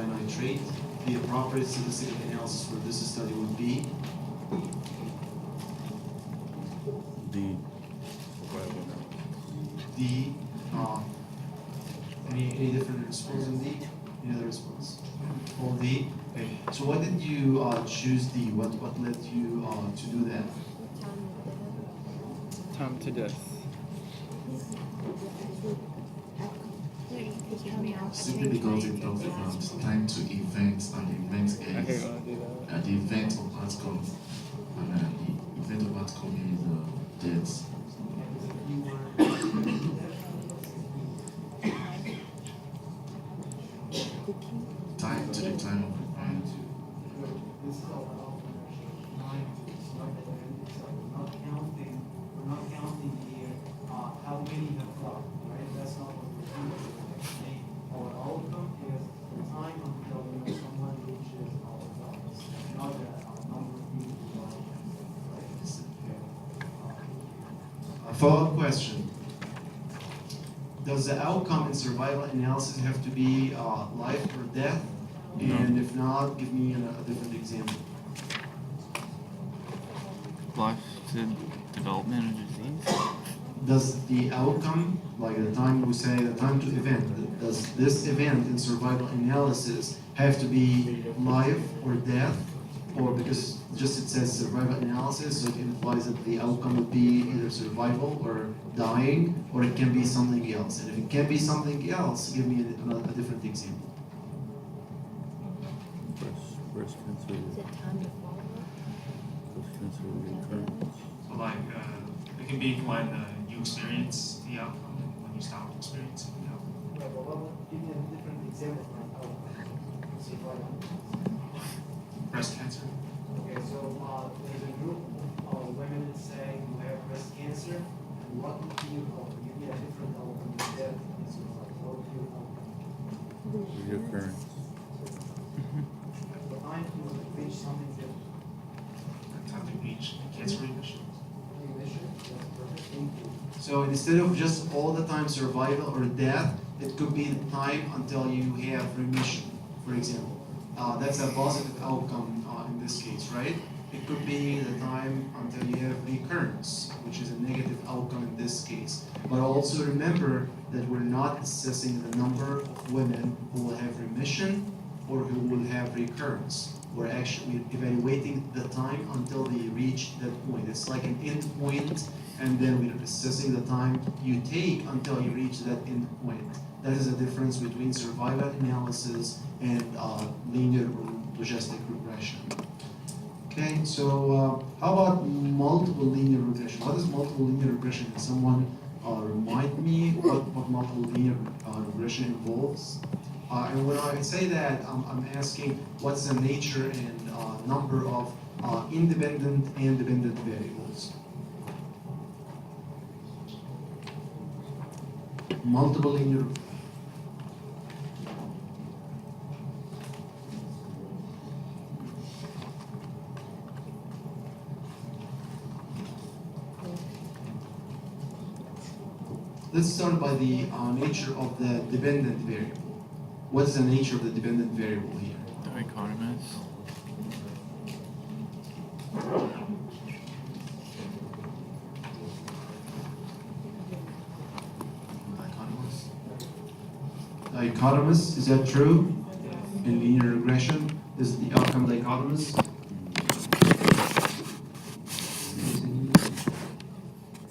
dinitrate. The appropriate statistical analysis for this study would be D. D. Any different response in D? Any other response? All D. Okay. So why did you choose D? What led you to do that? Time to death. Simply because it talks about time to event, and the event I hate is when I do that. the event of outcome, and the event of outcome is death. Time to the time of event. We're not counting here how many have got, right? That's not what we're doing. Actually, our outcome is the time until someone reaches our results, not the number of people who are, right? A follow-up question. Does the outcome in survival analysis have to be life or death? And if not, give me a different example. Life to development of disease. Does the outcome, like the time we say the time to event, does this event in survival analysis have to be life or death? Or because just it says survival analysis, so it implies that the outcome would be either survival or dying, or it can be something else. And if it can be something else, give me a different example. Breast cancer. Is it time to follow Breast cancer recurrence. So like, it can be when you experience the outcome and when you stop experiencing the outcome. Yeah, but give me a different example from outcome. Survival. Breast cancer. Okay, so there's a group of women that say who have breast cancer, and what would be your outcome? Give me a different outcome than death and suicide. What would be your outcome? Reoccurrence. The time to reach something different. Time to reach cancer remission. Remission, that's perfect. Thank you. So instead of just all the time survival or death, it could be the time until you have remission, for example. That's a positive outcome in this case, right? It could be the time until you have recurrence, which is a negative outcome in this case. But also remember that we're not assessing the number of women who will have remission or who will have recurrence. We're actually evaluating the time until they reach that point. It's like an end point, and then we're assessing the time you take until you reach that end point. That is the difference between survival analysis and linear or logistic regression. Okay, so how about multiple linear regression? What is multiple linear regression? Can someone remind me what multiple linear regression involves? And when I say that, I'm asking what's the nature and number of independent and dependent variables. Multiple linear. Let's start by the nature of the dependent variable. What is the nature of the dependent variable here? Dichotomous. Dichotomous, is that true? In linear regression, is the outcome dichotomous?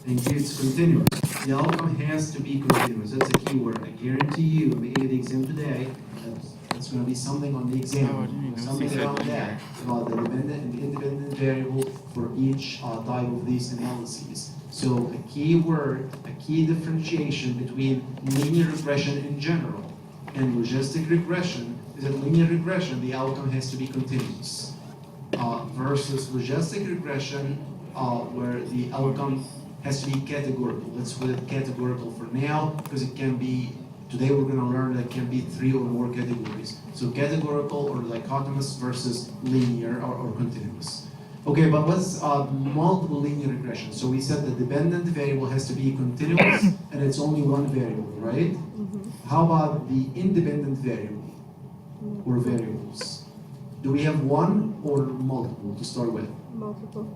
Thank you, it's continuous. The outcome has to be continuous. That's a key word. I guarantee you, maybe the exam today, that's going to be something on the exam. Something around that, about the dependent and the independent variable for each type of these analyses. So a key word, a key differentiation between linear regression in general and logistic regression is that linear regression, the outcome has to be continuous. Versus logistic regression, where the outcome has to be categorical. Let's put it categorical for now, because it can be, today we're going to learn that it can be 3 or more categories. So categorical or dichotomous versus linear or continuous. Okay, but what's multiple linear regression? So we said the dependent variable has to be continuous and it's only one variable, right? How about the independent variable? or variables? Do we have one or multiple to start with? Multiple.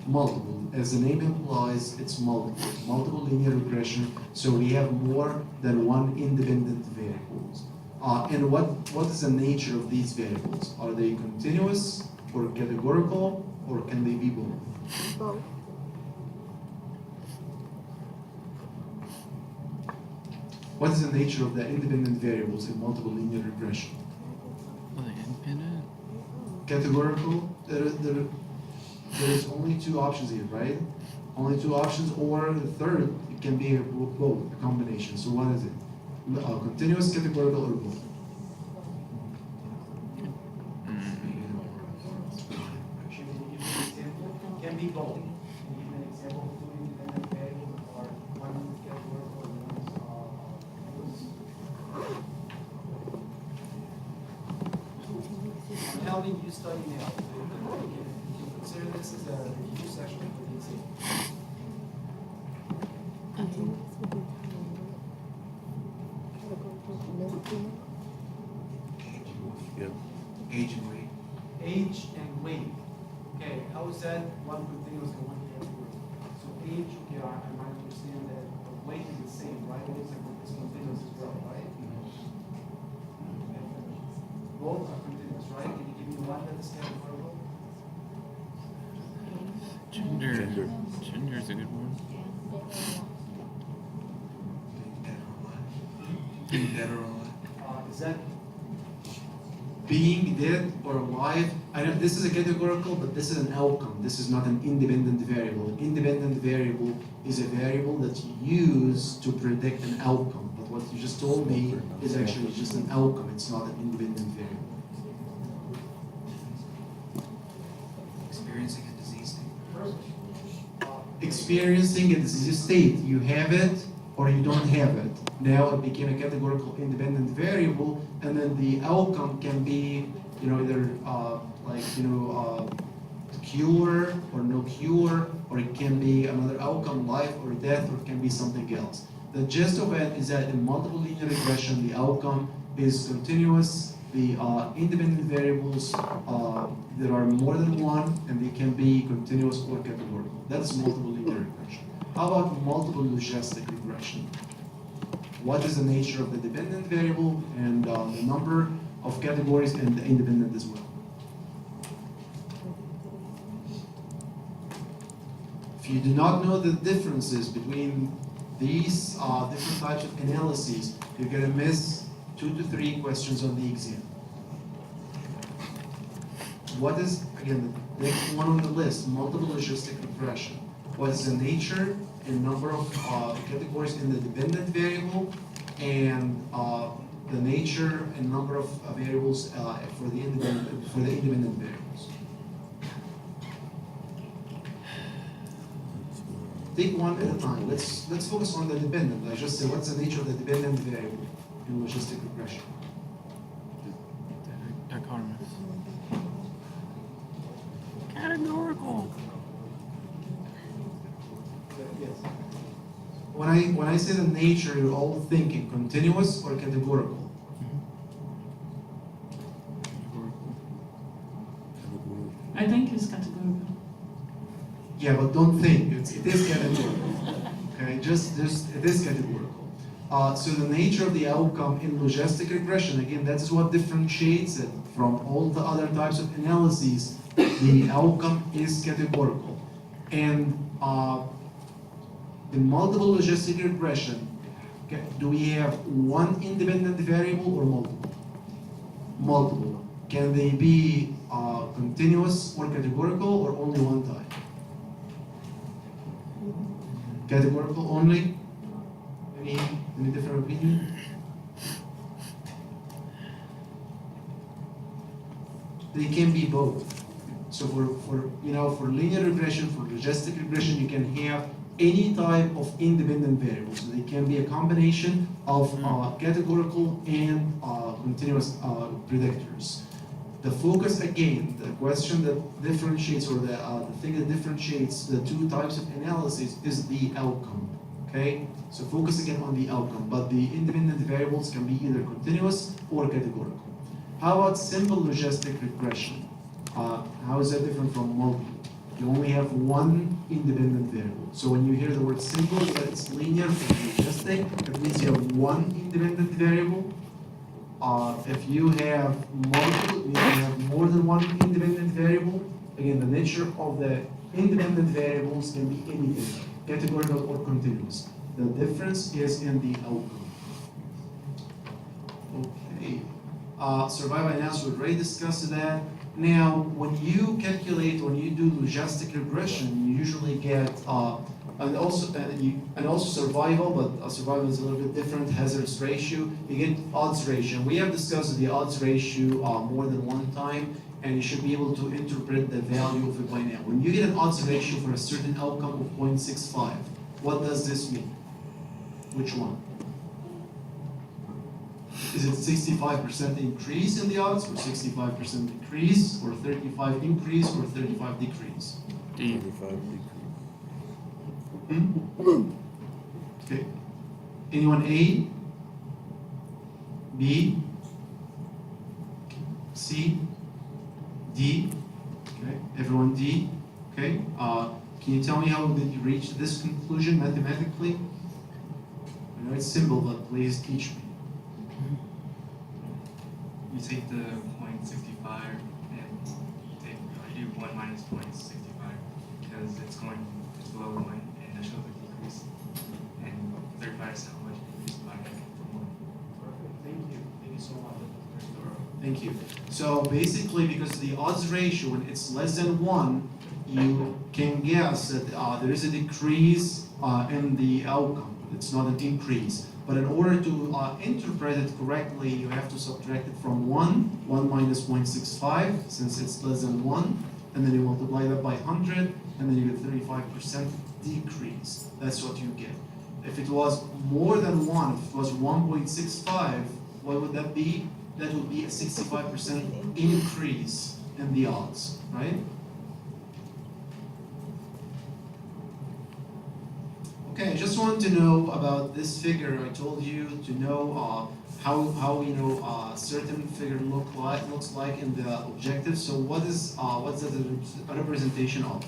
Multiple. As the name implies, it's multiple. Multiple linear regression, so we have more than one independent variables. And what is the nature of these variables? Are they continuous or categorical, or can they be both? Both. What is the nature of the independent variables in multiple linear regression? Are they independent? Categorical, there is only two options here, right? Only two options, or the third, it can be both, a combination. So what is it? Continuous, categorical, or both? Can be both. Can you give an example of two independent variables or one categorical and one I'm helping you study now. So you can consider this as a review session for the exam. Yep. Age and weight. Age and weight. Okay, how is that one continuous and one categorical? So age, okay, I might understand that, but weight is the same, right? It is continuous as well, right? Both are continuous, right? Can you give me one that is categorical? Gender. Gender. Gender is a good one. Being dead or alive. Is that Being dead or alive. I know this is a categorical, but this is an outcome. This is not an independent variable. An independent variable is a variable that you use to predict an outcome. But what you just told me is actually just an outcome. It's not an independent variable. Experiencing a disease state. Experiencing a disease state. You have it or you don't have it. Now it became a categorical independent variable, and then the outcome can be, either cure or no cure, or it can be another outcome, life or death, or it can be something else. The gist of it is that in multiple linear regression, the outcome is continuous. The independent variables, there are more than one, and they can be continuous or categorical. That's multiple linear regression. How about multiple logistic regression? What is the nature of the dependent variable and the number of categories and the independent as well? If you do not know the differences between these different types of analyses, you're going to miss 2 to 3 questions on the exam. What is, again, the next one on the list, multiple logistic regression? What is the nature and number of categories in the dependent variable, and the nature and number of variables for the independent variables? Take one at a time. Let's focus on the dependent. I just said, what's the nature of the dependent variable in logistic regression? Dichotomous. Categorical. yes? When I say the nature, you're all thinking continuous or categorical? I think it's categorical. Yeah, but don't think it is categorical. Okay, it is categorical. So the nature of the outcome in logistic regression, again, that is what differentiates it from all the other types of analyses. The outcome is categorical, and in multiple logistic regression, do we have one independent variable or multiple? Multiple. Can they be continuous or categorical, or only one type? Categorical only? Any different opinion? They can be both. So for linear regression, for logistic regression, you can have any type of independent variable. So they can be a combination of categorical and continuous predictors. The focus, again, the question that differentiates, or the thing that differentiates the two types of analysis is the outcome. Okay, so focus again on the outcome, but the independent variables can be either continuous or categorical. How about simple logistic regression? How is that different from multiple? You only have one independent variable. So when you hear the word simple, that it's linear and logistic, it means you have one independent variable. If you have multiple, it means you have more than one independent variable. Again, the nature of the independent variables can be anything, categorical or continuous. The difference is in the outcome. Okay. Survival analysis, we already discussed that. Now, when you calculate, when you do logistic regression, you usually get, and also survival, but survival is a little bit different, hazards ratio, you get odds ratio. We have discussed the odds ratio more than one time, and you should be able to interpret the value of it by now. When you get an odds ratio for a certain outcome of 0.65, what does this mean? Which one? Is it 65% increase in the odds, or 65% decrease, or 35 increase, or 35 decrease? D. 35 Okay. Anyone A? B? C? D? Okay. Everyone D? Okay. Can you tell me how did you reach this conclusion mathematically? I know it's simple, but please teach me. You take the 0.65 and you do 1 minus 0.65 because it's below 1 and that shows a decrease. And 35 is how much decreased by 1. Perfect, thank you. Thank you so much. That was very thorough. Thank you. So basically, because the odds ratio, when it's less than 1, you can guess that there is a decrease in the outcome. It's not an increase. But in order to interpret it correctly, you have to subtract it from 1 minus 0.65, since it's less than 1, and then you multiply that by 100, and then you get 35% decrease. That's what you get. If it was more than 1, if it was 1.65, what would that be? That would be a 65% increase in the odds, right? Okay, I just want to know about this figure. I told you to know how you know certain figure looks like in the objective. So what's that a representation of?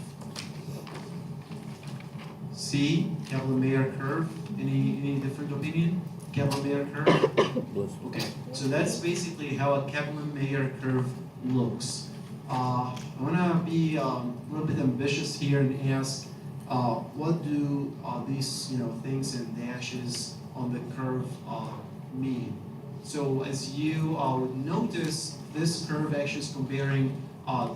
C, Kaplan-Meier curve. Any different opinion? Kaplan-Meier curve. Okay, so that's basically how a Kaplan-Meier curve looks. I want to be a little bit ambitious here and ask. What do these things and dashes on the curve mean? So as you would notice, this curve actually is comparing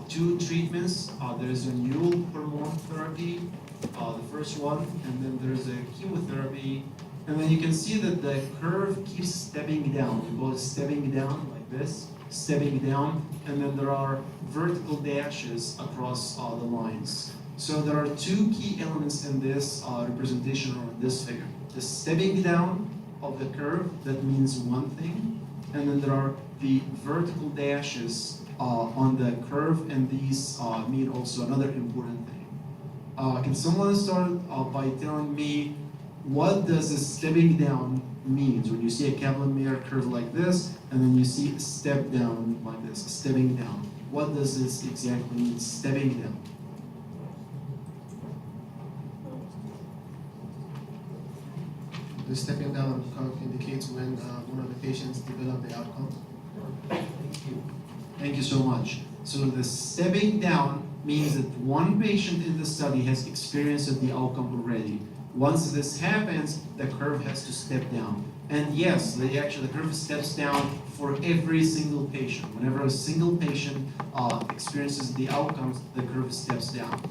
two treatments. There's a neural hormone therapy, the first one, and then there's a chemotherapy. And then you can see that the curve keeps stepping down. It goes stepping down like this, stepping down, and then there are vertical dashes across the lines. So there are two key elements in this representation or in this figure. The stepping down of the curve, that means one thing, and then there are the vertical dashes on the curve, and these mean also another important thing. Can someone start by telling me what does the stepping down means when you see a Kaplan-Meier curve like this, and then you see a step down like this, stepping down? What does this exactly mean, stepping down? The stepping down curve indicates when one of the patients develop the outcome. Thank you. Thank you so much. So the stepping down means that one patient in the study has experienced the outcome already. Once this happens, the curve has to step down. And yes, the curve steps down for every single patient. Whenever a single patient experiences the outcomes, the curve steps down.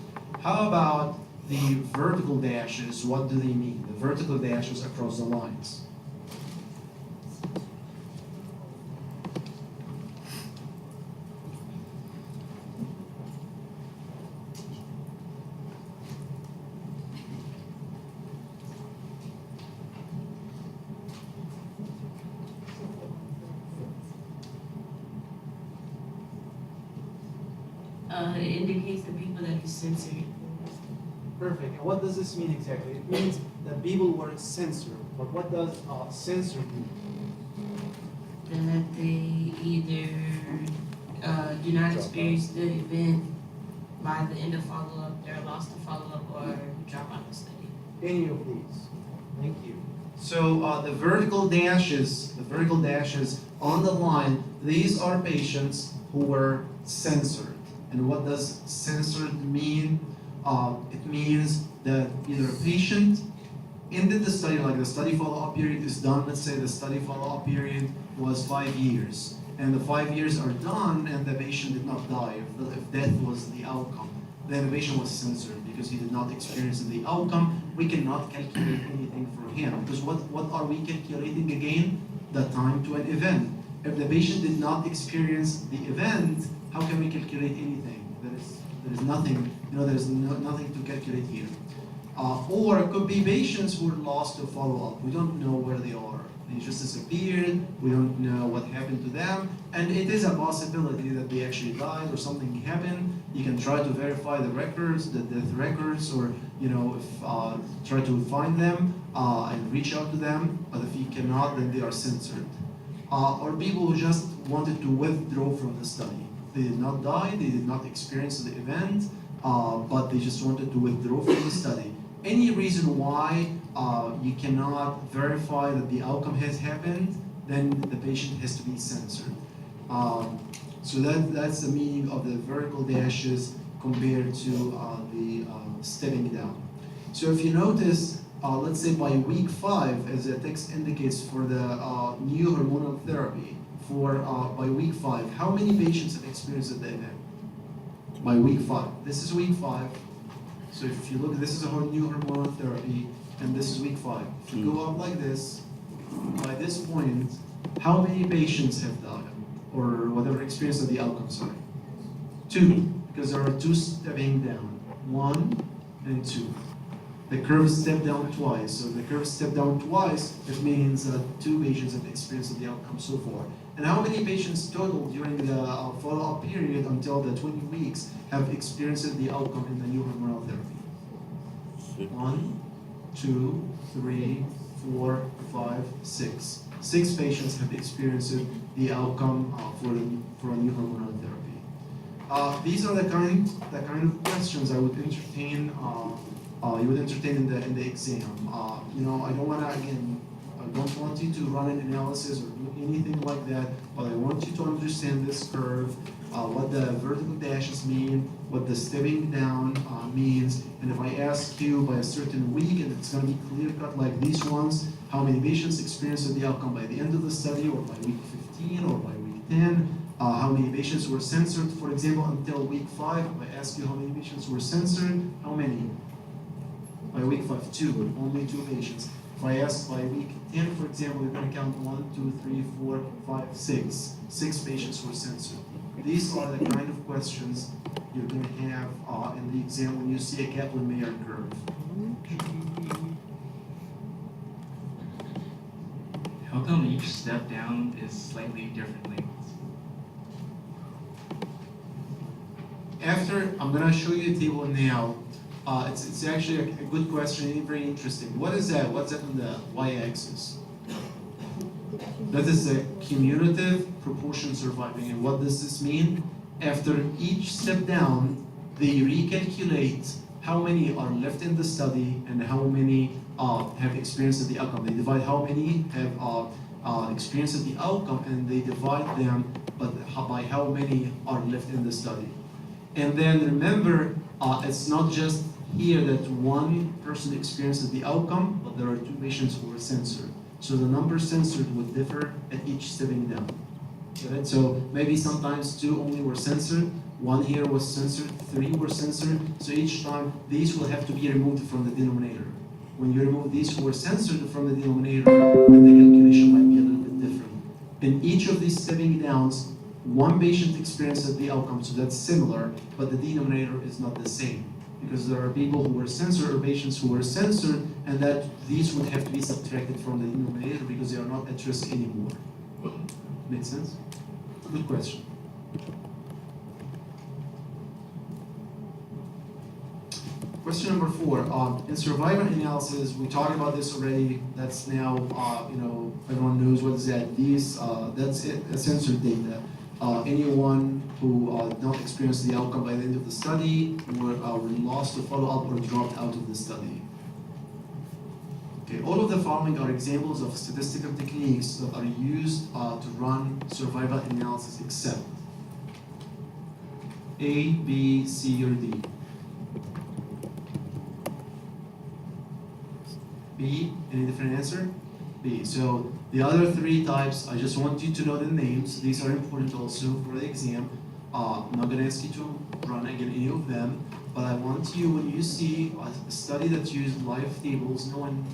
How about the vertical dashes? What do they mean? The vertical dashes across the lines. It indicates the people that are censored. Perfect. And what does this mean exactly? It means that people were censored. But what does censored mean? That they either do not experience the event by the end of follow-up, they're lost to follow-up or drop out of the study. Any of these. Thank you. So the vertical dashes on the line, these are patients who were censored. And what does censored mean? It means that either a patient ended the study, like the study follow-up period is done. Let's say the study follow-up period was 5 years. And the 5 years are done and the patient did not die. If death was the outcome, then the patient was censored because he did not experience the outcome. We cannot calculate anything for him. Because what are we calculating again? The time to an event. If the patient did not experience the event, how can we calculate anything? There is nothing, nothing to calculate here. Or it could be patients who are lost to follow-up. We don't know where they are. They just disappeared. We don't know what happened to them. And it is a possibility that they actually died or something happened. You can try to verify the records, the death records, or try to find them and reach out to them. But if you cannot, then they are censored. Or people who just wanted to withdraw from the study. They did not die, they did not experience the event, but they just wanted to withdraw from the study. Any reason why you cannot verify that the outcome has happened, then the patient has to be censored. So that's the meaning of the vertical dashes compared to the stepping down. So if you notice, let's say by week 5, as the text indicates for the new hormonal therapy, by week 5, how many patients have experienced the event? By week 5. This is week 5. So if you look, this is a whole new hormonal therapy, and this is week 5. If you go up like this, by this point, how many patients have died? Or whatever experience of the outcome, sorry. 2, because there are 2 stepping down. 1 and 2. The curve stepped down twice. So if the curve stepped down twice, it means that 2 patients have experienced the outcome so far. And how many patients total during the follow-up period until the 20 weeks have experienced the outcome in the new hormonal therapy? 1, 2, 3, 4, 5, 6. 6 patients have experienced the outcome for a new hormonal therapy. These are the kind of questions I would entertain. You would entertain in the exam. I don't want you to run an analysis or do anything like that, but I want you to understand this curve, what the vertical dashes mean, what the stepping down means, and if I ask you by a certain week, and it's going to be clear-cut like these ones, how many patients experienced the outcome by the end of the study, or by week 15, or by week 10, how many patients were censored, for example, until week 5, if I ask you how many patients were censored, how many? By week 5, 2, only 2 patients. If I ask by week 10, for example, you're going to count 1, 2, 3, 4, 5, 6. 6 patients were censored. These are the kind of questions you're going to have in the exam when you see a Kaplan-Meier curve. How come each step down is slightly different lengths? I'm going to show you a table now. It's actually a good question and very interesting. What is that? What's that on the y-axis? That is the cumulative proportion surviving. And what does this mean? After each step down, they recalculate how many are left in the study and how many have experienced the outcome. They divide how many have experienced the outcome, and they divide them by how many are left in the study. And then remember, it's not just here that one person experiences the outcome, but there are 2 patients who were censored. So the number censored would differ at each stepping down. Right? So maybe sometimes 2 only were censored, 1 here was censored, 3 were censored. So each time these will have to be removed from the denominator. When you remove these who were censored from the denominator, then the calculation might be a little bit different. In each of these stepping downs, 1 patient experiences the outcome, so that's similar, but the denominator is not the same. Because there are people who were censored or patients who were censored, and that these would have to be subtracted from the denominator because they are not at risk anymore. Make sense? Good question. Question number 4. In survivor analysis, we talked about this already. That's now, everyone knows what is that. That's it, censored data. anyone who did not experience the outcome by the end of the study were lost to follow-up or dropped out of the study. Okay, all of the following are examples of statistical techniques that are used to run survival analysis except A, B, C, or D. B, any different answer? B. So the other three types, I just want you to know the names. These are important also for the exam. I'm not going to ask you to run again any of them, but I want you, when you see a study that uses life tables, no one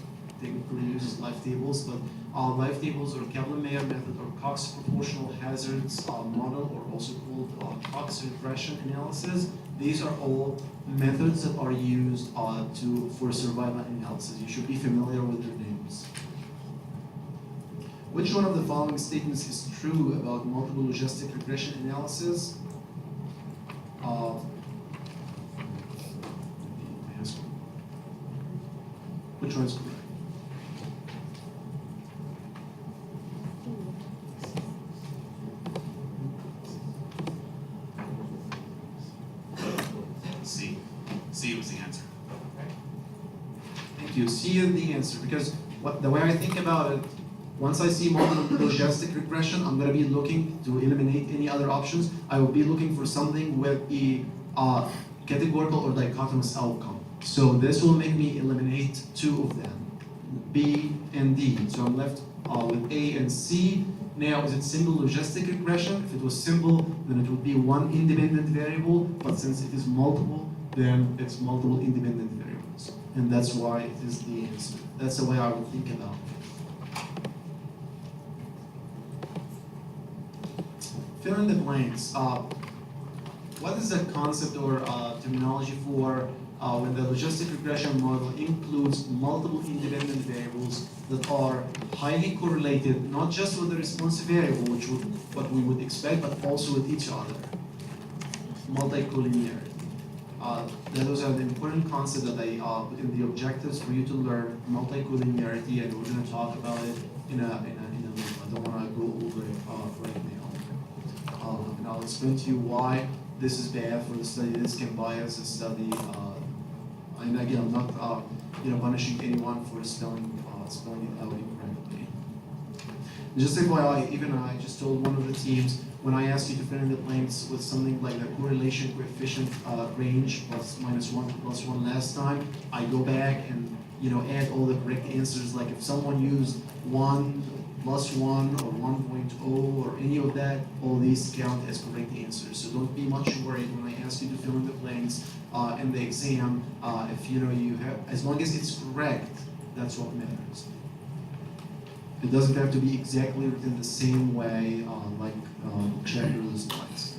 technically uses life tables, but life tables or Kaplan-Meier method or Cox proportional hazards model, or also called Cox Regression analysis. These are all methods that are used for survival analysis. You should be familiar with their names. Which one of the following statements is true about multiple logistic regression analysis? Which one is correct? C. C was the answer. Thank you. C is the answer, because the way I think about it, once I see multiple logistic regression, I'm going to be looking to eliminate any other options. I will be looking for something with a categorical or dichotomous outcome. So this will make me eliminate two of them, B and D. So I'm left with A and C. Now, is it simple logistic regression? If it was simple, then it would be one independent variable, but since it is multiple, then it's multiple independent variables. And that's why it is the answer. That's the way I would think about it. Fill in the blanks. What is the concept or terminology for when the logistic regression model includes multiple independent variables that are highly correlated, not just with the response variable, which would what we would expect, but also with each other. Multicollinearity. Those are the important concepts that I put in the objectives for you to learn. Multicollinearity, and we're going to talk about it in a minute. I don't want to go over it right now. And I'll explain to you why this is bad for the study. This can bias the study. And again, I'm not punishing anyone for spelling it out incorrectly. Just FYI, even I just told one of the teams, when I asked you to fill in the blanks with something like the correlation coefficient range plus minus 1 plus 1 last time, I go back and add all the correct answers. Like if someone used 1 plus 1 or 1.0 or any of that, all these count as correct answers. So don't be much worried when I ask you to fill in the blanks in the exam. If you have, as long as it's correct, that's what matters. It doesn't have to be exactly written the same way like checklist slides.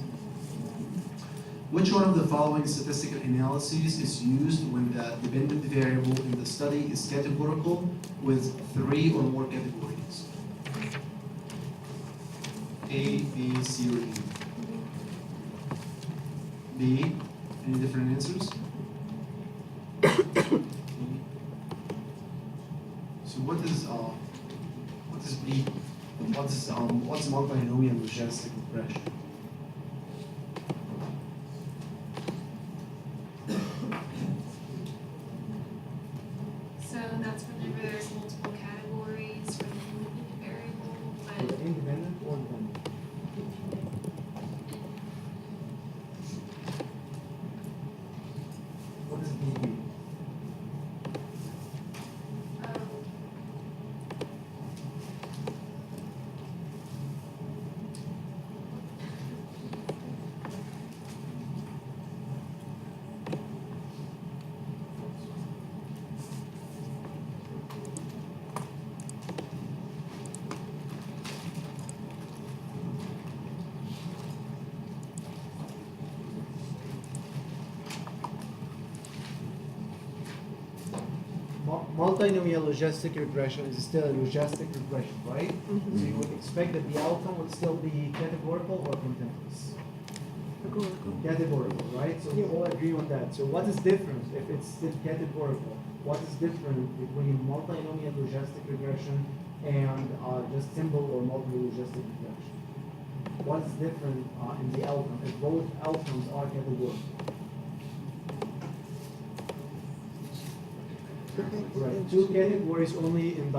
Which one of the following statistical analyses is used when the dependent variable in the study is categorical with 3 or more categories? A, B, C, or D? B. Any different answers? So what is B? What's multinomial logistic regression? So that's whenever there's multiple categories for the independent variable, but Independent or dependent? What is DB? Multinomial logistic regression is still a logistic regression, right? Mm-hmm. So you would expect that the outcome would still be categorical or continuous? Categorical, right? So we all agree on that. So what is different if it's still categorical? What is different between multinomial logistic regression and just simple or multiple logistic regression? what's different in the outcome if both outcomes are categorical? Right. Two categories only in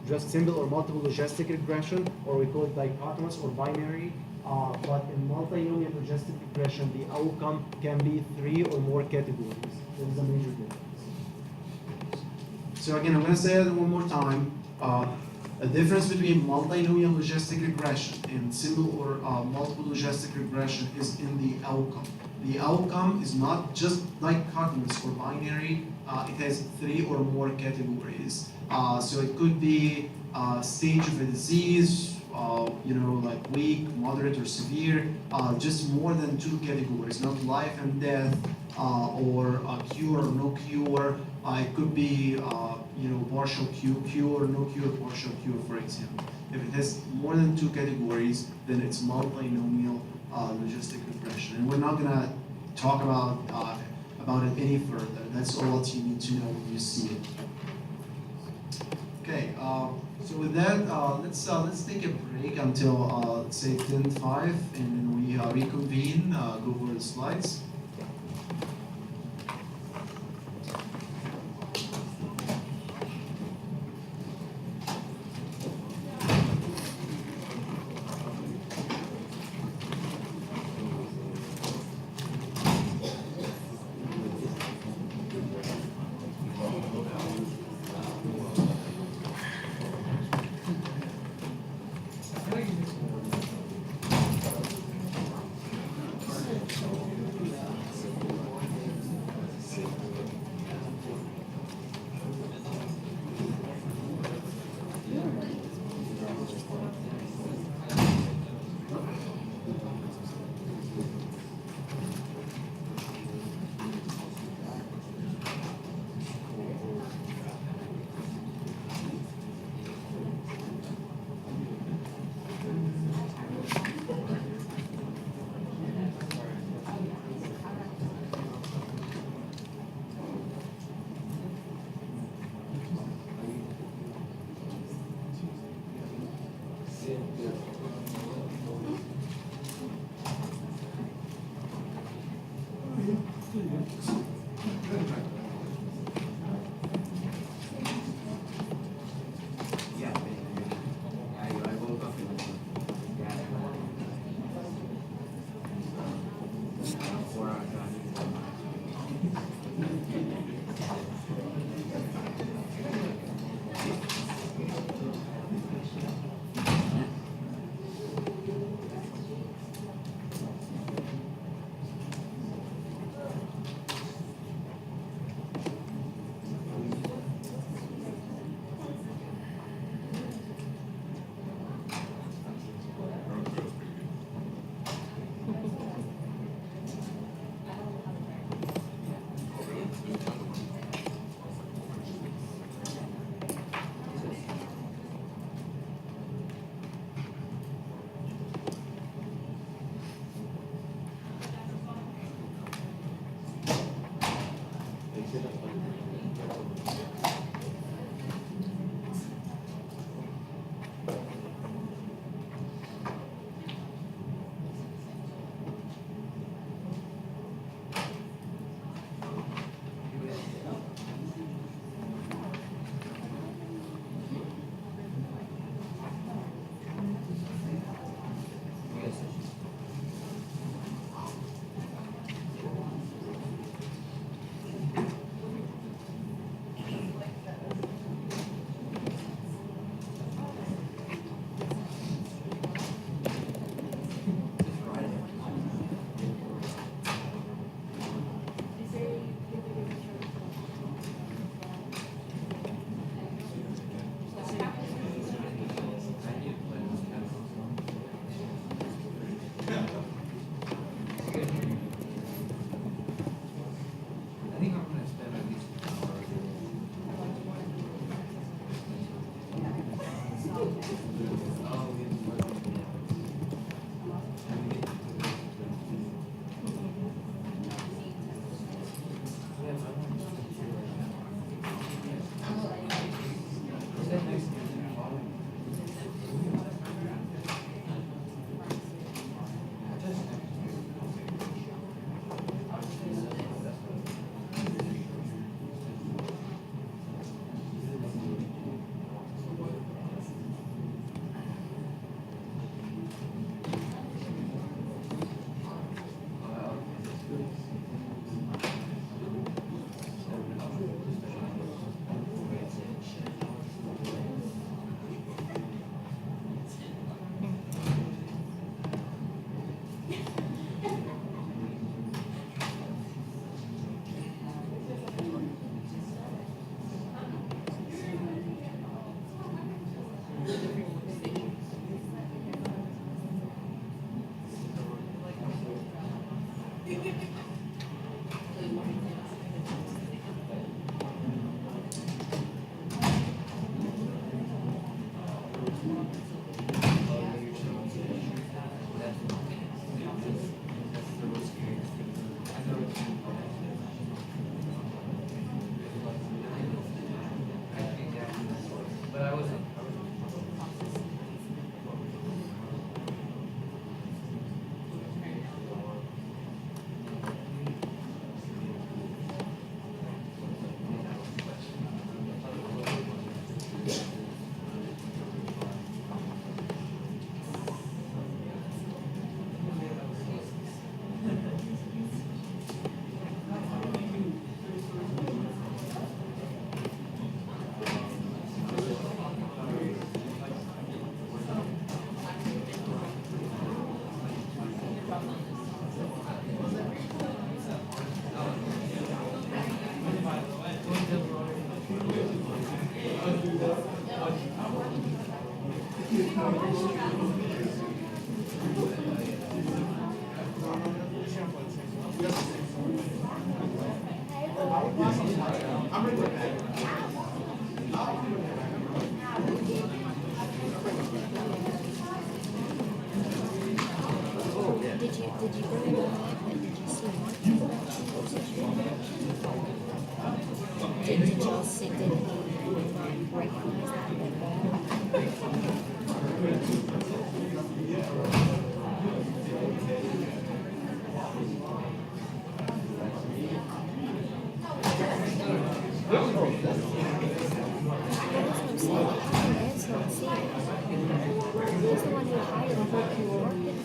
just simple or multiple logistic regression, or we call it dichotomous or binary. But in multinomial logistic regression, the outcome can be 3 or more categories. There is a major difference. So again, I'm going to say it one more time. The difference between multinomial logistic regression and simple or multiple logistic regression is in the outcome. The outcome is not just dichotomous or binary. It has 3 or more categories. So it could be stage of a disease, like weak, moderate, or severe, just more than 2 categories, not life and death, or cure or no cure. It could be, partial cure, no cure, partial cure, for example. If it has more than 2 categories, then it's multinomial logistic regression. And we're not going to talk about it any further. That's all that you need to know when you see it. Okay, so with that, let's take a break until let's say 10:05, and then we reconvene, go over the slides. Did you go in the lab and did you see one? Did y'all see, did he recognize He's the one who hired the whole crew working.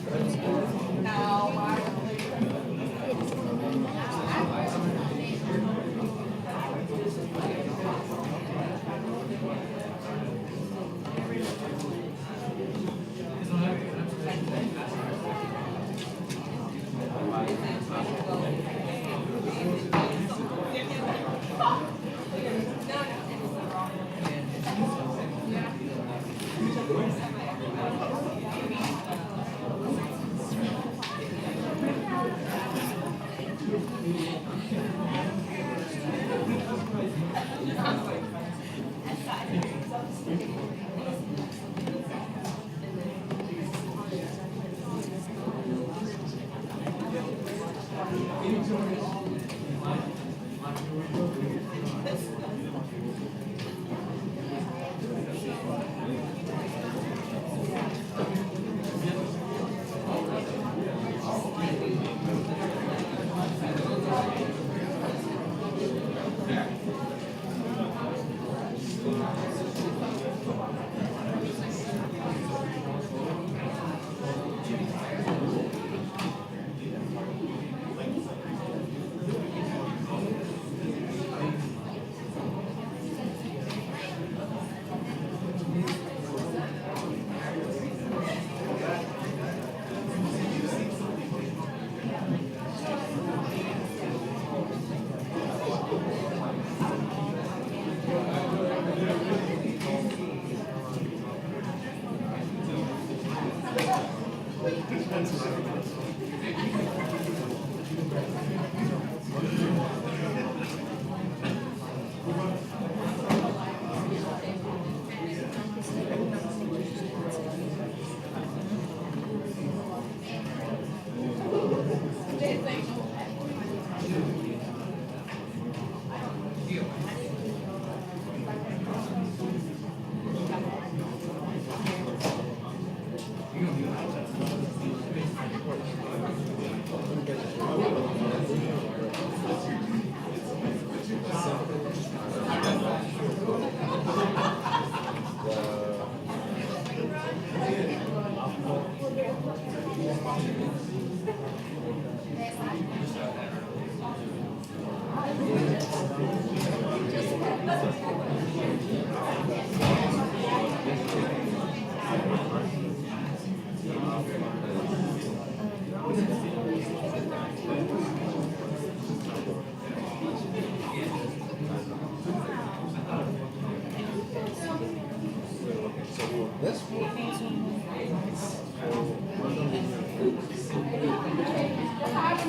I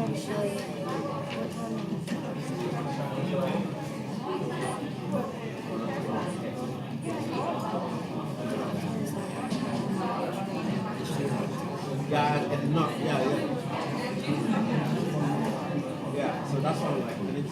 actually, what time? Yeah, and no, yeah. Yeah, so that's why I'm like, I need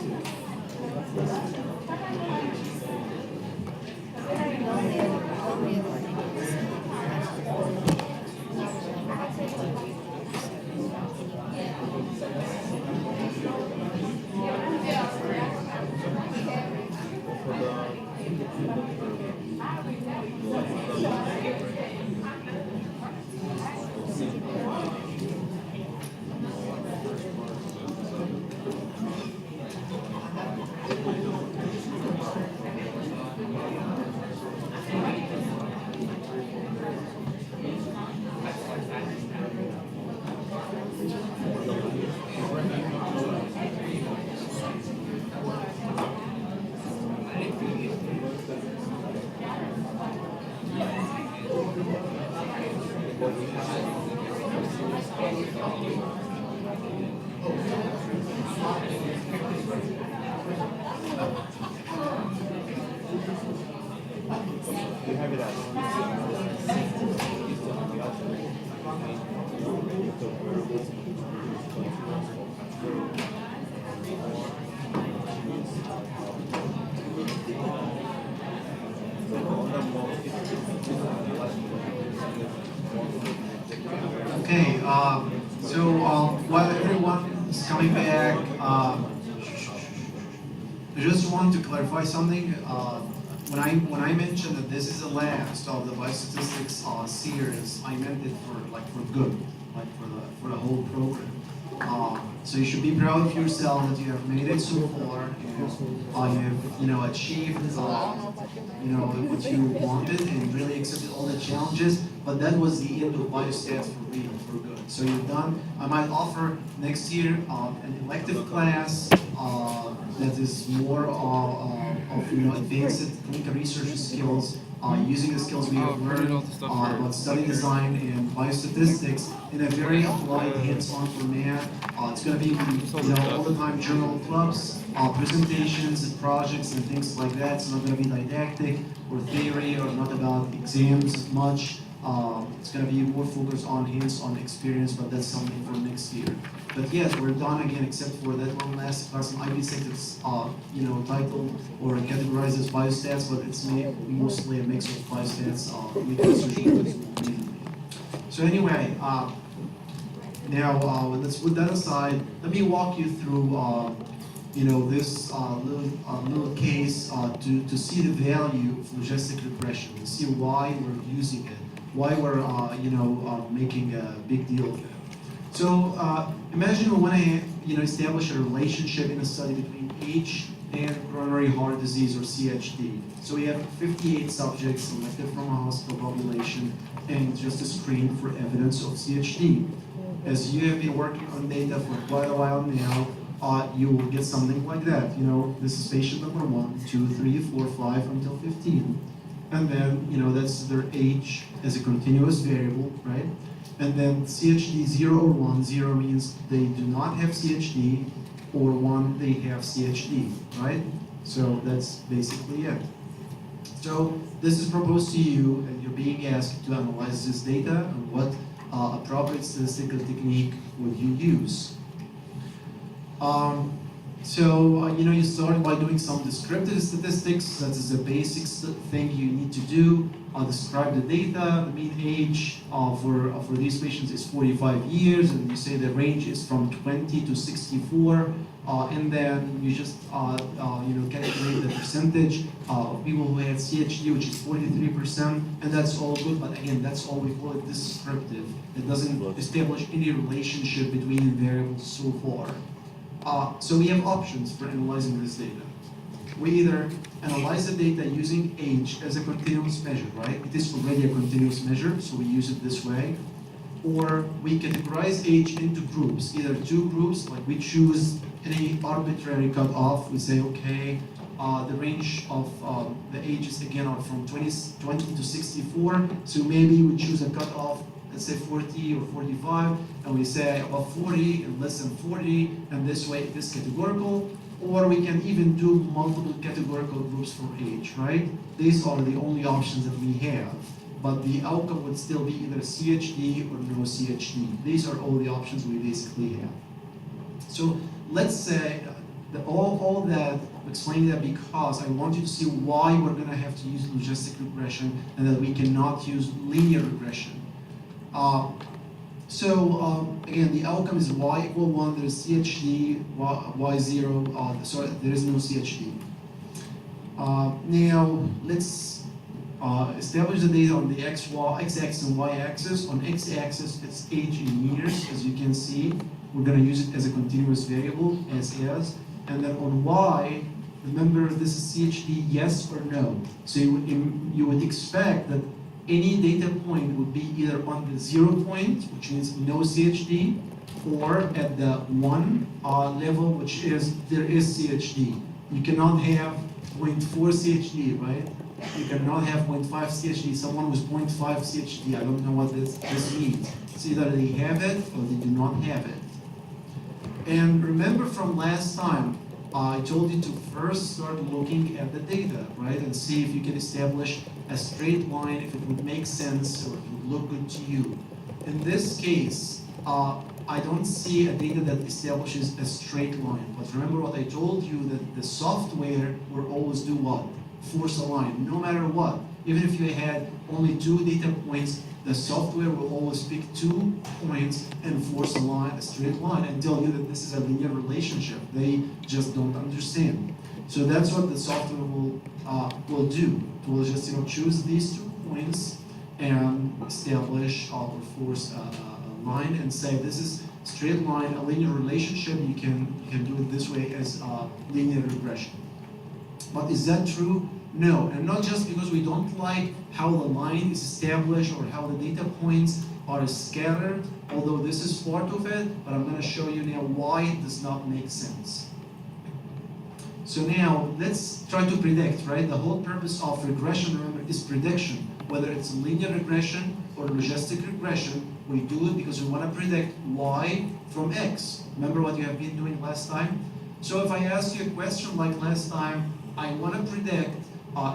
Okay, while everyone is coming back, I just want to clarify something. When I mentioned that this is the last of the biostatistics series, I meant it for good, like for the whole program. So you should be proud of yourself that you have made it so far, and you have achieved what you wanted and really accepted all the challenges. But that was the end of biostats for real, for good. So you're done. I might offer next year an elective class that is more of advanced clinical research skills, using the skills we have learned about study design and biostatistics in a very applied, hands-on format. It's going to be all the time journal clubs, presentations and projects and things like that. It's not going to be didactic or theory or not about exams as much. It's going to be more focused on hands-on experience, but that's something for next year. But yes, we're done again, except for that one last class in IB6 that's titled or categorized as biostats, but it's mostly a mix of biostats with research. So anyway, now let's put that aside. Let me walk you through this little case to see the value of logistic regression, to see why we're using it, why we're making a big deal of it. So imagine we want to establish a relationship in a study between age and coronary heart disease or CHD. So we have 58 subjects selected from a hospital population and just a screen for evidence of CHD. As you have been working on data for quite a while now, you will get something like that. This is patient number 1, 2, 3, 4, 5 until 15. And then, that's their age as a continuous variable, right? And then CHD 0 or 1, 0 means they do not have CHD, or 1, they have CHD, right? So that's basically it. So this is proposed to you, and you're being asked to analyze this data and what appropriate statistical technique would you use. You start by doing some descriptive statistics. That is the basic thing you need to do. Describe the data. The mean age for these patients is 45 years, and you say the range is from 20 to 64. And then you just calculate the percentage of people who had CHD, which is 43%, and that's all good. But again, that's all we call it descriptive. It doesn't establish any relationship between variables so far. So we have options for analyzing this data. We either analyze the data using age as a continuous measure, right? It is already a continuous measure, so we use it this way. Or we categorize age into groups, either two groups, like we choose any arbitrary cutoff. We say, okay, the range of the ages again are from 20 to 64, so maybe we choose a cutoff, let's say 40 or 45, and we say above 40 and less than 40, and this way it is categorical. Or we can even do multiple categorical groups for age, right? These are the only options that we have. But the outcome would still be either CHD or no CHD. These are all the options we basically have. So let's say all that, explaining that because I want you to see why we're going to have to use logistic regression and that we cannot use linear regression. Again, the outcome is y equal 1, there's CHD, y 0, sorry, there is no CHD. Now, let's establish the data on the x-axis and y-axis. On x-axis, it's age in years, as you can see. We're going to use it as a continuous variable, as is. And then on y, remember this is CHD, yes or no. So you would expect that any data point would be either on the 0 point, which means no CHD, or at the 1 level, which is there is CHD. You cannot have 0.4 CHD, right? You cannot have 0.5 CHD. Someone with 0.5 CHD, I don't know what this means. It's either they have it or they do not have it. And remember from last time, I told you to first start looking at the data, right? And see if you can establish a straight line, if it would make sense or if it would look good to you. In this case, I don't see a data that establishes a straight line. But remember what I told you, that the software will always do what? Force a line, no matter what. Even if you had only 2 data points, the software will always pick 2 points and force a line, a straight line, and tell you that this is a linear relationship. They just don't understand. So that's what the software will do. It will just choose these 2 points and establish or force a line and say this is straight line, a linear relationship. You can do it this way as linear regression. But is that true? No, and not just because we don't like how the line is established or how the data points are scattered, although this is part of it, but I'm going to show you now why it does not make sense. So now, let's try to predict, right? The whole purpose of regression, remember, is prediction. Whether it's linear regression or logistic regression, we do it because we want to predict y from x. Remember what you have been doing last time? So if I ask you a question like last time, I want to predict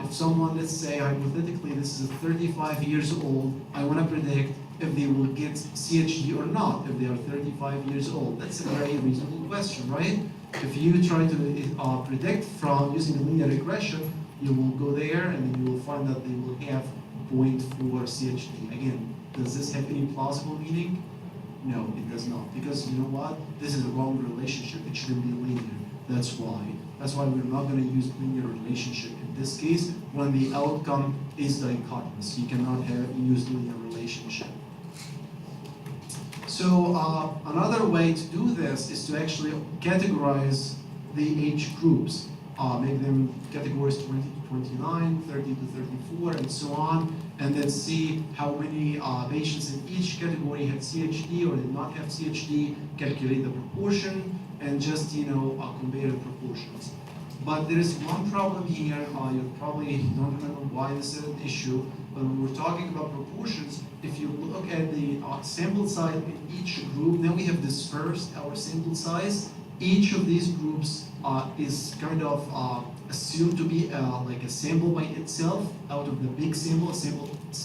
if someone, let's say hypothetically, this is 35 years old, I want to predict if they will get CHD or not if they are 35 years old. That's a very reasonable question, right? If you try to predict from using linear regression, you will go there and then you will find that they will have 0.4 CHD. Again, does this have any plausible meaning? No, it does not. Because you know what? This is a wrong relationship. It shouldn't be linear. That's why. That's why we're not going to use linear relationship in this case when the outcome is dichotomous. You cannot use linear relationship. So another way to do this is to actually categorize the age groups. Make them categories 20 to 29, 30 to 34, and so on, and then see how many patients in each category had CHD or did not have CHD, calculate the proportion, and just compare the proportions. But there is one problem here. You probably don't remember why this is an issue, but when we're talking about proportions, if you look at the sample size in each group, then we have dispersed our sample size. Each of these groups is kind of assumed to be like a sample by itself out of the big sample,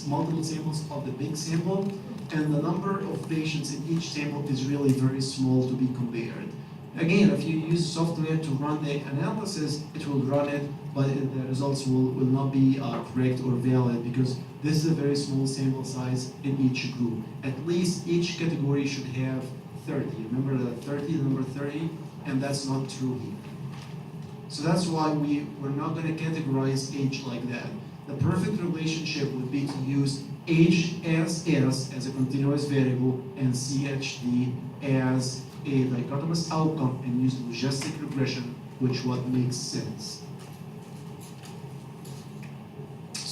multiple samples of the big sample, and the number of patients in each sample is really very small to be compared. Again, if you use software to run the analysis, it will run it, but the results will not be correct or valid because this is a very small sample size in each group. At least each category should have 30. Remember the 30, the number 30, and that's not true here. So that's why we're not going to categorize age like that. The perfect relationship would be to use age as a continuous variable and CHD as a dichotomous outcome and use logistic regression, which what makes sense.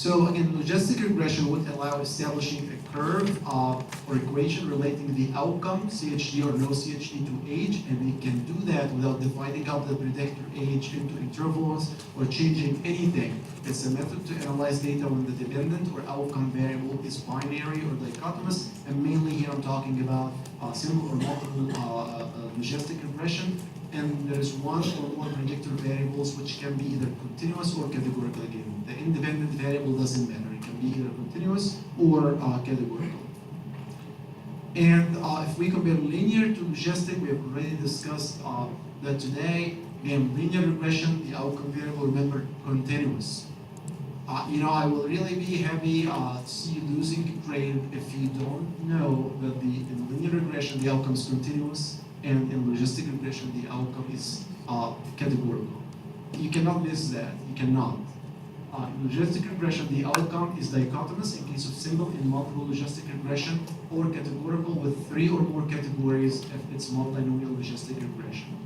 So again, logistic regression would allow establishing a curve or equation relating the outcome, CHD or no CHD, to age, and we can do that without dividing up the predictor age into intervals or changing anything. It's a method to analyze data when the dependent or outcome variable is binary or dichotomous, and mainly here I'm talking about simple or multiple logistic regression. And there's one or more predictor variables which can be either continuous or categorical again. The independent variable doesn't matter. It can be either continuous or categorical. And if we compare linear to logistic, we have already discussed that today. Again, linear regression, the outcome variable, remember, continuous. I will really be happy to see you losing grade if you don't know that in linear regression, the outcome is continuous, and in logistic regression, the outcome is categorical. You cannot miss that. You cannot. In logistic regression, the outcome is dichotomous in case of single and multiple logistic regression, or categorical with 3 or more categories if it's multinomial logistic regression.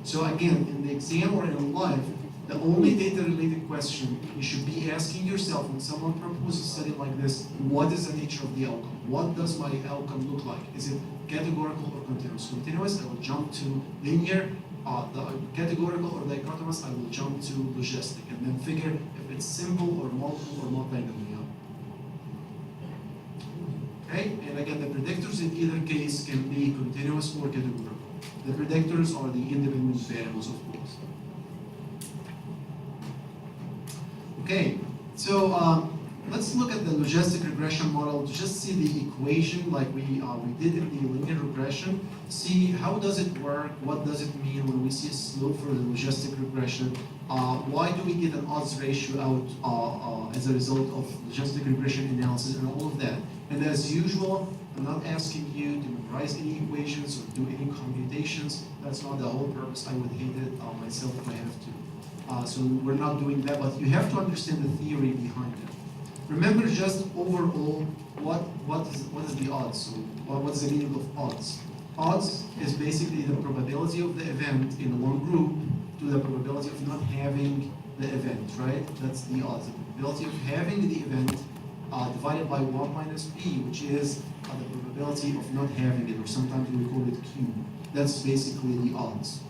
So again, in the exam or in life, the only data-related question you should be asking yourself when someone proposes a study like this: what is the nature of the outcome? What does my outcome look like? Is it categorical or continuous? Continuous, I will jump to linear. The categorical or dichotomous, I will jump to logistic, and then figure if it's simple or multiple or multinomial. Okay, and again, the predictors in either case can be continuous or categorical. The predictors are the independent variables, of course. Okay, so let's look at the logistic regression model to just see the equation like we did in the linear regression. See how does it work, what does it mean when we see a slope for the logistic regression, why do we get an odds ratio out as a result of logistic regression analysis and all of that. And as usual, I'm not asking you to memorize any equations or do any computations. That's not the whole purpose. I would hate it myself if I have to. So we're not doing that, but you have to understand the theory behind it. Remember, just overall, what is the odds? So what is the meaning of odds? Odds is basically the probability of the event in one group to the probability of not having the event, right? That's the odds. The probability of having the event divided by 1 minus p, which is the probability of not having it, or sometimes we call it q. That's basically the odds.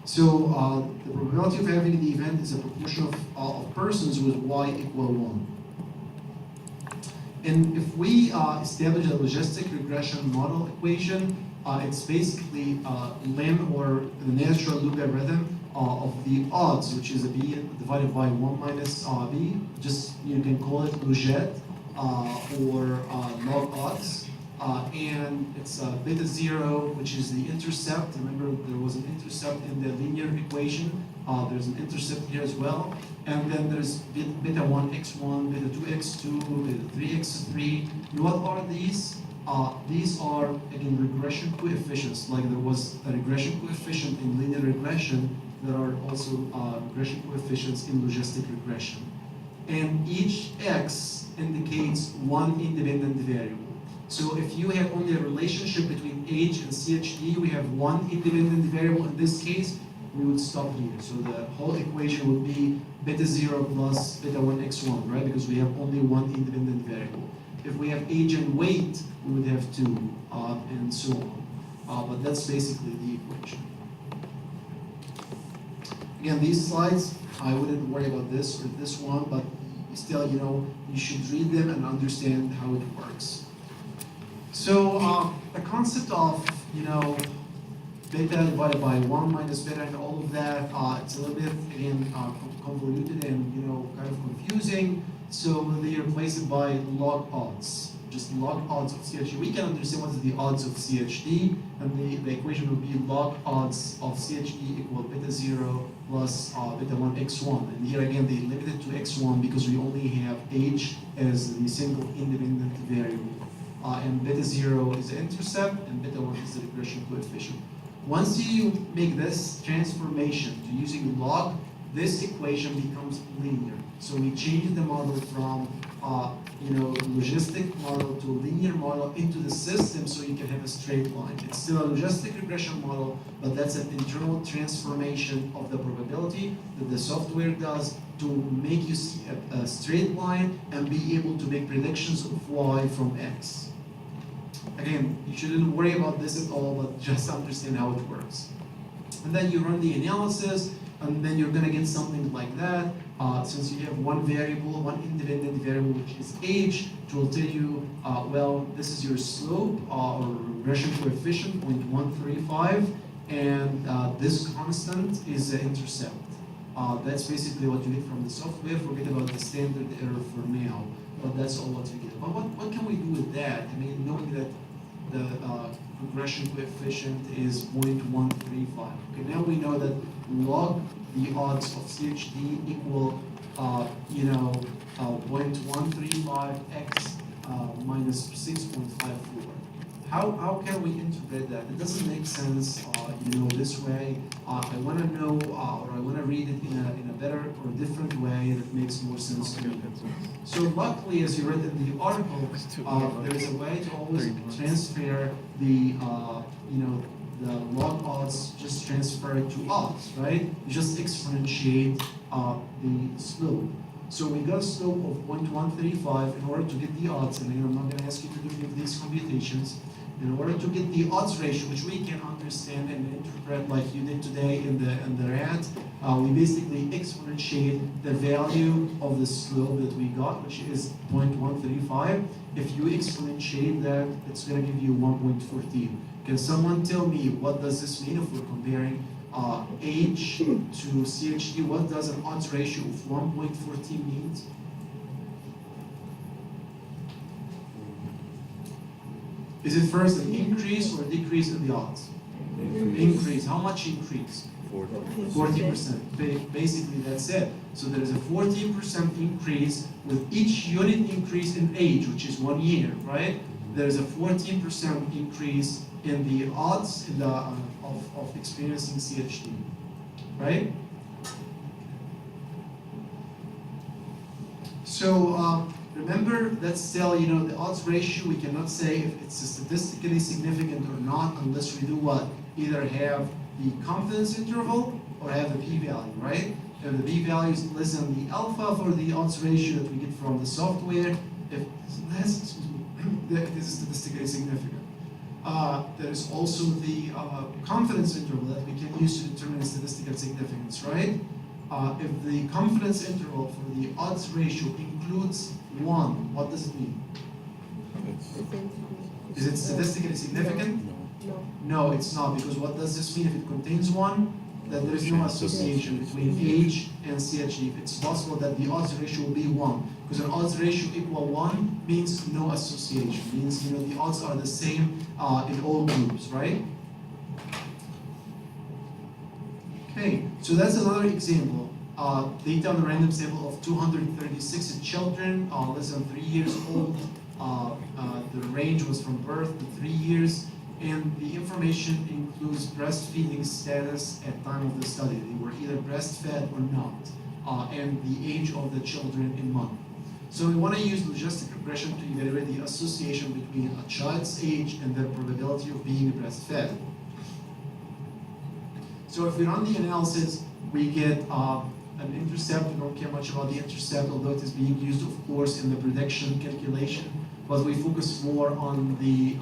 So the probability of having the event is a proportion of persons with y equal 1. And if we establish a logistic regression model equation, it's basically ln, or the natural logarithm of the odds, which is a b divided by 1 minus b. Just, you can call it logit or log odds. And it's beta 0, which is the intercept. Remember, there was an intercept in the linear equation. There's an intercept here as well. And then there's beta 1x1, beta 2x2, beta 3x3. And what are these? These are, again, regression coefficients. Like there was a regression coefficient in linear regression, there are also regression coefficients in logistic regression. And each x indicates one independent variable. So if you have only a relationship between age and CHD, we have one independent variable. In this case, we would stop here. So the whole equation would be beta 0 plus beta 1x1, right? Because we have only one independent variable. If we have age and weight, we would have 2, and so on. But that's basically the equation. Again, these slides, I wouldn't worry about this or this one, but still, you should read them and understand how it works. So the concept of, beta divided by 1 minus beta and all of that, it's a little bit, again, convoluted and, kind of confusing. So they replace it by log odds, just log odds of CHD. We can understand what is the odds of CHD, and the equation would be log odds of CHD equal beta 0 plus beta 1x1. And here again, they limited to x1 because we only have age as the single independent variable. And beta 0 is the intercept, and beta 1 is the regression coefficient. Once you make this transformation to using log, this equation becomes linear. So we change the model from logistic model to a linear model into the system so you can have a straight line. It's still a logistic regression model, but that's an internal transformation of the probability that the software does to make you see a straight line and be able to make predictions of y from x. Again, you shouldn't worry about this at all, but just understand how it works. And then you run the analysis, and then you're gonna get something like that. Since you have one variable, one independent variable, which is age, it will tell you, well, this is your slope or regression coefficient, 0.135, and this constant is the intercept. That's basically what you get from the software. Forget about the standard error for now, but that's all what you get. But what can we do with that? I mean, knowing that the regression coefficient is 0.135. Okay, now we know that log the odds of CHD equal, 0.135x minus 6.54. How can we interpret that? It doesn't make sense, this way. I want to know, or I want to read it in a better or different way that makes more sense to me. So luckily, as you read in the article, there is a way to always transfer the, the log odds, just transfer it to odds, right? You just exponentiate the slope. So we got a slope of 0.135 in order to get the odds, and again, I'm not going to ask you to do any of these computations. In order to get the odds ratio, which we can understand and interpret like you did today in the RAT, we basically exponentiate the value of the slope that we got, which is 0.135. If you exponentiate that, it's going to give you 1.14. Can someone tell me what does this mean if we're comparing age to CHD? What does an odds ratio of 1.14 mean? Is it first an increase or a decrease in the odds? Increase. How much increase? 40%. Basically, that's it. So there is a 40% increase with each unit increase in age, which is 1 year, right? There is a 14% increase in the odds of experiencing CHD, right? So remember, that's still, the odds ratio, we cannot say if it's statistically significant or not unless we do what? Either have the confidence interval or have the p-value, right? If the p-value is less than the alpha for the odds ratio that we get from the software, if it's less, that is statistically significant. There is also the confidence interval that we can use to determine statistical significance, right? If the confidence interval for the odds ratio includes 1, what does it mean? Is it statistically significant? No, it's not, because what does this mean? If it contains 1, then there is no association between age and CHD. It's possible that the odds ratio will be 1, because an odds ratio equal 1 means no association, means the odds are the same in all groups, right? Okay, so that's another example. Data on a random sample of 236 children less than 3 years old. The range was from birth to 3 years, and the information includes breastfeeding status at time of the study. They were either breastfed or not, and the age of the children in month. So we want to use logistic regression to evaluate the association between a child's age and their probability of being breastfed. So if we run the analysis, we get an intercept. We don't care much about the intercept, although it is being used, of course, in the prediction calculation. But we focus more on the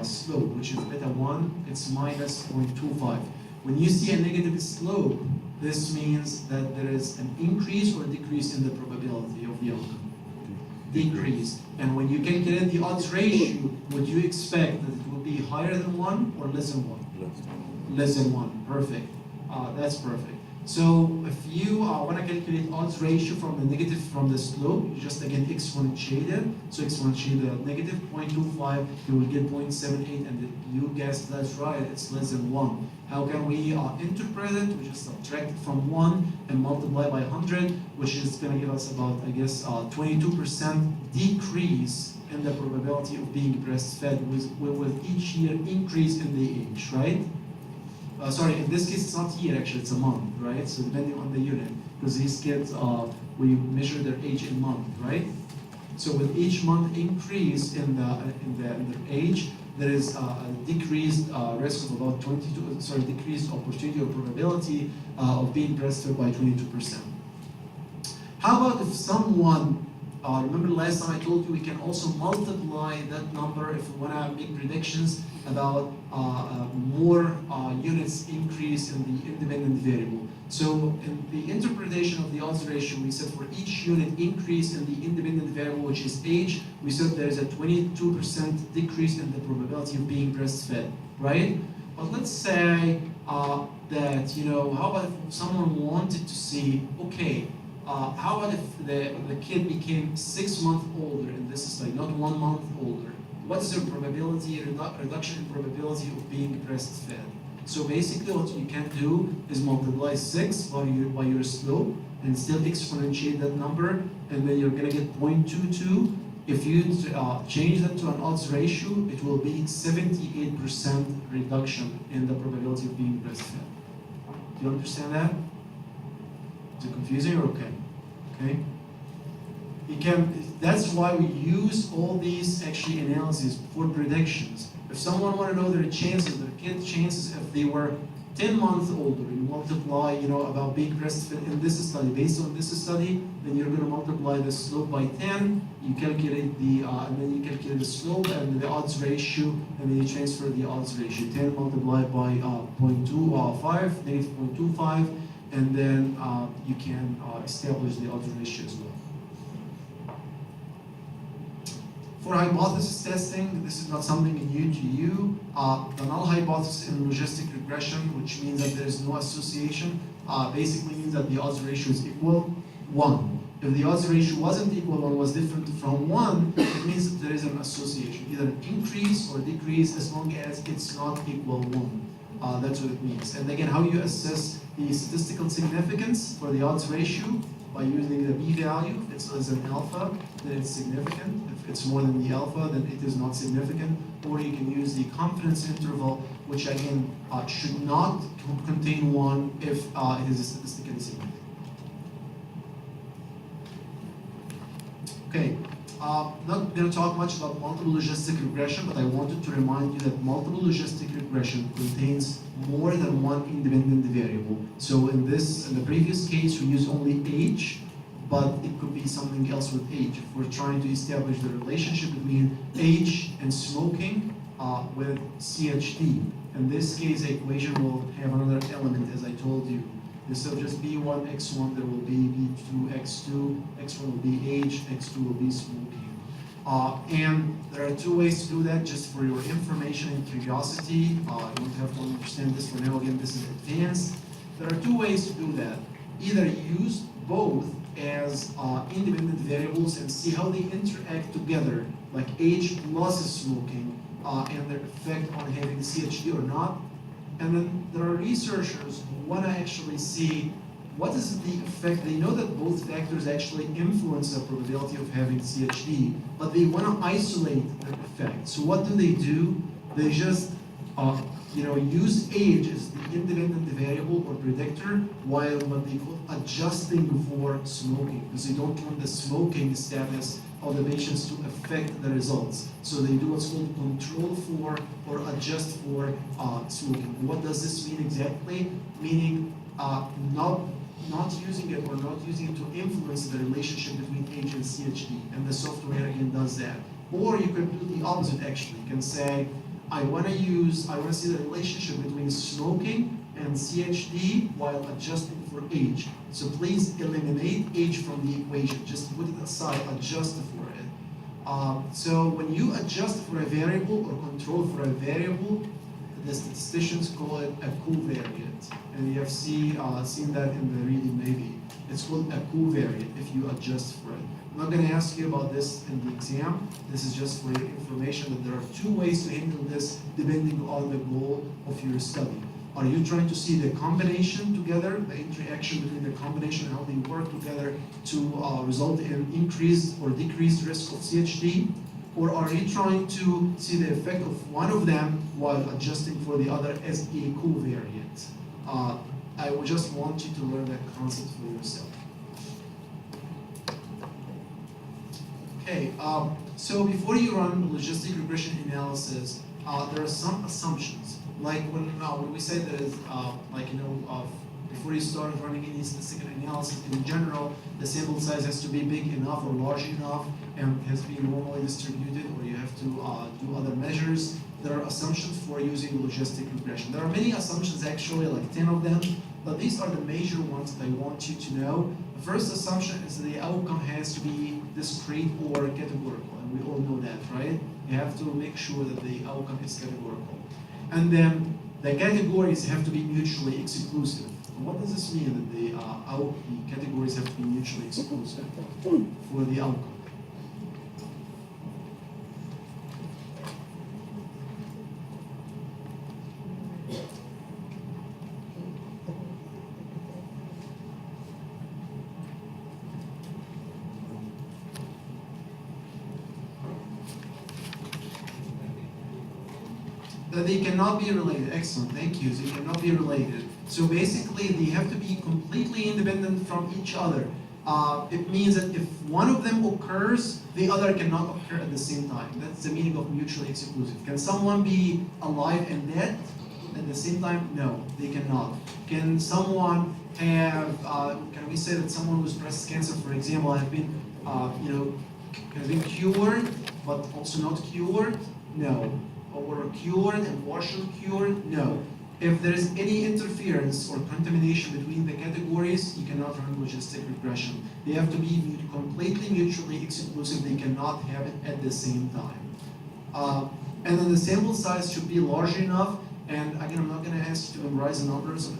slope, which is beta 1. It's minus 0.25. When you see a negative slope, this means that there is an increase or decrease in the probability of the outcome. Decrease. And when you calculate the odds ratio, would you expect that it will be higher than 1 or less than 1? Less than 1. Perfect. That's perfect. So if you want to calculate odds ratio from the slope, you just again exponentiate it. So exponentiate the negative 0.25, you will get 0.78, and you guessed that's right, it's less than 1. How can we interpret it? We just subtract it from 1 and multiply by 100, which is going to give us about, I guess, 22% decrease in the probability of being breastfed with each year increase in the age, right? Sorry, in this case, it's not year, actually, it's a month, right? So depending on the unit, because these kids, we measure their age in month, right? So with each month increase in their age, there is a decreased risk of about decreased opportunity or probability of being breastfed by 22%. How about if someone, remember last time I told you we can also multiply that number if we want to make predictions about more units increase in the independent variable. So in the interpretation of the odds ratio, we said for each unit increase in the independent variable, which is age, we said there's a 22% decrease in the probability of being breastfed, right? But let's say that, how about if someone wanted to see, okay, how about if the kid became 6 months older in this study, not 1 month older? What is the probability, reduction in probability of being breastfed? So basically what you can do is multiply 6 by your slope and still exponentiate that number, and then you're gonna get 0.22. If you change that to an odds ratio, it will be 78% reduction in the probability of being breastfed. Do you understand that? Is it confusing or okay? Okay. That's why we use all these actually analyses for predictions. If someone want to know their chances, their kid's chances, if they were 10 months older, you multiply, about being breastfed in this study. Based on this study, then you're going to multiply the slope by 10. You calculate and then you calculate the slope and the odds ratio, and then you transfer the odds ratio. 10 multiplied by 0.25, negative 0.25, and then you can establish the odds ratio as well. For hypothesis testing, this is not something new to you. The null hypothesis in logistic regression, which means that there is no association, basically means that the odds ratio is equal 1. If the odds ratio wasn't equal or was different from 1, it means that there is an association, either an increase or decrease, as long as it's not equal 1. That's what it means. And again, how you assess the statistical significance for the odds ratio? By using the p-value. If it's an alpha, then it's significant. If it's more than the alpha, then it is not significant. Or you can use the confidence interval, which again should not contain 1 if it is statistically significant. Okay, not going to talk much about multiple logistic regression, but I wanted to remind you that multiple logistic regression contains more than one independent variable. So in the previous case, we use only age, but it could be something else with age. If we're trying to establish the relationship between age and smoking with CHD. In this case, the equation will have another element, as I told you. Instead of just B1, X1, there will be B2, X2, X1 will be age, X2 will be smoking. And there are 2 ways to do that, just for your information and curiosity. You don't have to understand this for now. Again, this is advanced. There are 2 ways to do that. Either use both as independent variables and see how they interact together, like age plus smoking, and their effect on having CHD or not. And then there are researchers who want to actually see what is the effect. They know that both factors actually influence the probability of having CHD, but they want to isolate the effect. So what do? They just use age as the independent variable or predictor, while what they call adjusting for smoking, because they don't want the smoking status of the patients to affect the results. So they do what's called control for or adjust for smoking. What does this mean exactly? Meaning not using it or not using it to influence the relationship between age and CHD, and the software again does that. Or you can do the opposite actually. You can say, I want to see the relationship between smoking and CHD while adjusting for age. So please eliminate age from the equation. Just put it aside, adjust for it. So when you adjust for a variable or control for a variable, the statisticians call it a covariate. And you have seen that in the reading maybe. It's called a covariate if you adjust for it. I'm not going to ask you about this in the exam. This is just for your information that there are 2 ways to handle this depending on the goal of your study. Are you trying to see the combination together, the interaction between the combination and how they work together to result in increased or decreased risk of CHD? Or are you trying to see the effect of one of them while adjusting for the other as a covariate? I would just want you to learn that concept for yourself. Okay, so before you run logistic regression analysis, there are some assumptions. Like when we say there is, before you start running any statistical analysis in general, the sample size has to be big enough or large enough and has to be normally distributed, or you have to do other measures. There are assumptions for using logistic regression. There are many assumptions, actually, like 10 of them, but these are the major ones that I want you to know. The first assumption is that the outcome has to be discrete or categorical, and we all know that, right? You have to make sure that the outcome is categorical. And then the categories have to be mutually exclusive. What does this mean, that the categories have to be mutually exclusive for the outcome? That they cannot be related. Excellent, thank you. They cannot be related. So basically, they have to be completely independent from each other. It means that if one of them occurs, the other cannot occur at the same time. That's the meaning of mutually exclusive. Can someone be alive and dead at the same time? No, they cannot. Can someone have, can we say that someone with breast cancer, for example, have been, has been cured, but also not cured? No. Or cured and partially cured? No. If there is any interference or contamination between the categories, you cannot run logistic regression. They have to be completely mutually exclusive. They cannot have it at the same time. And then the sample size should be large enough. And again, I'm not going to ask you to memorize the numbers,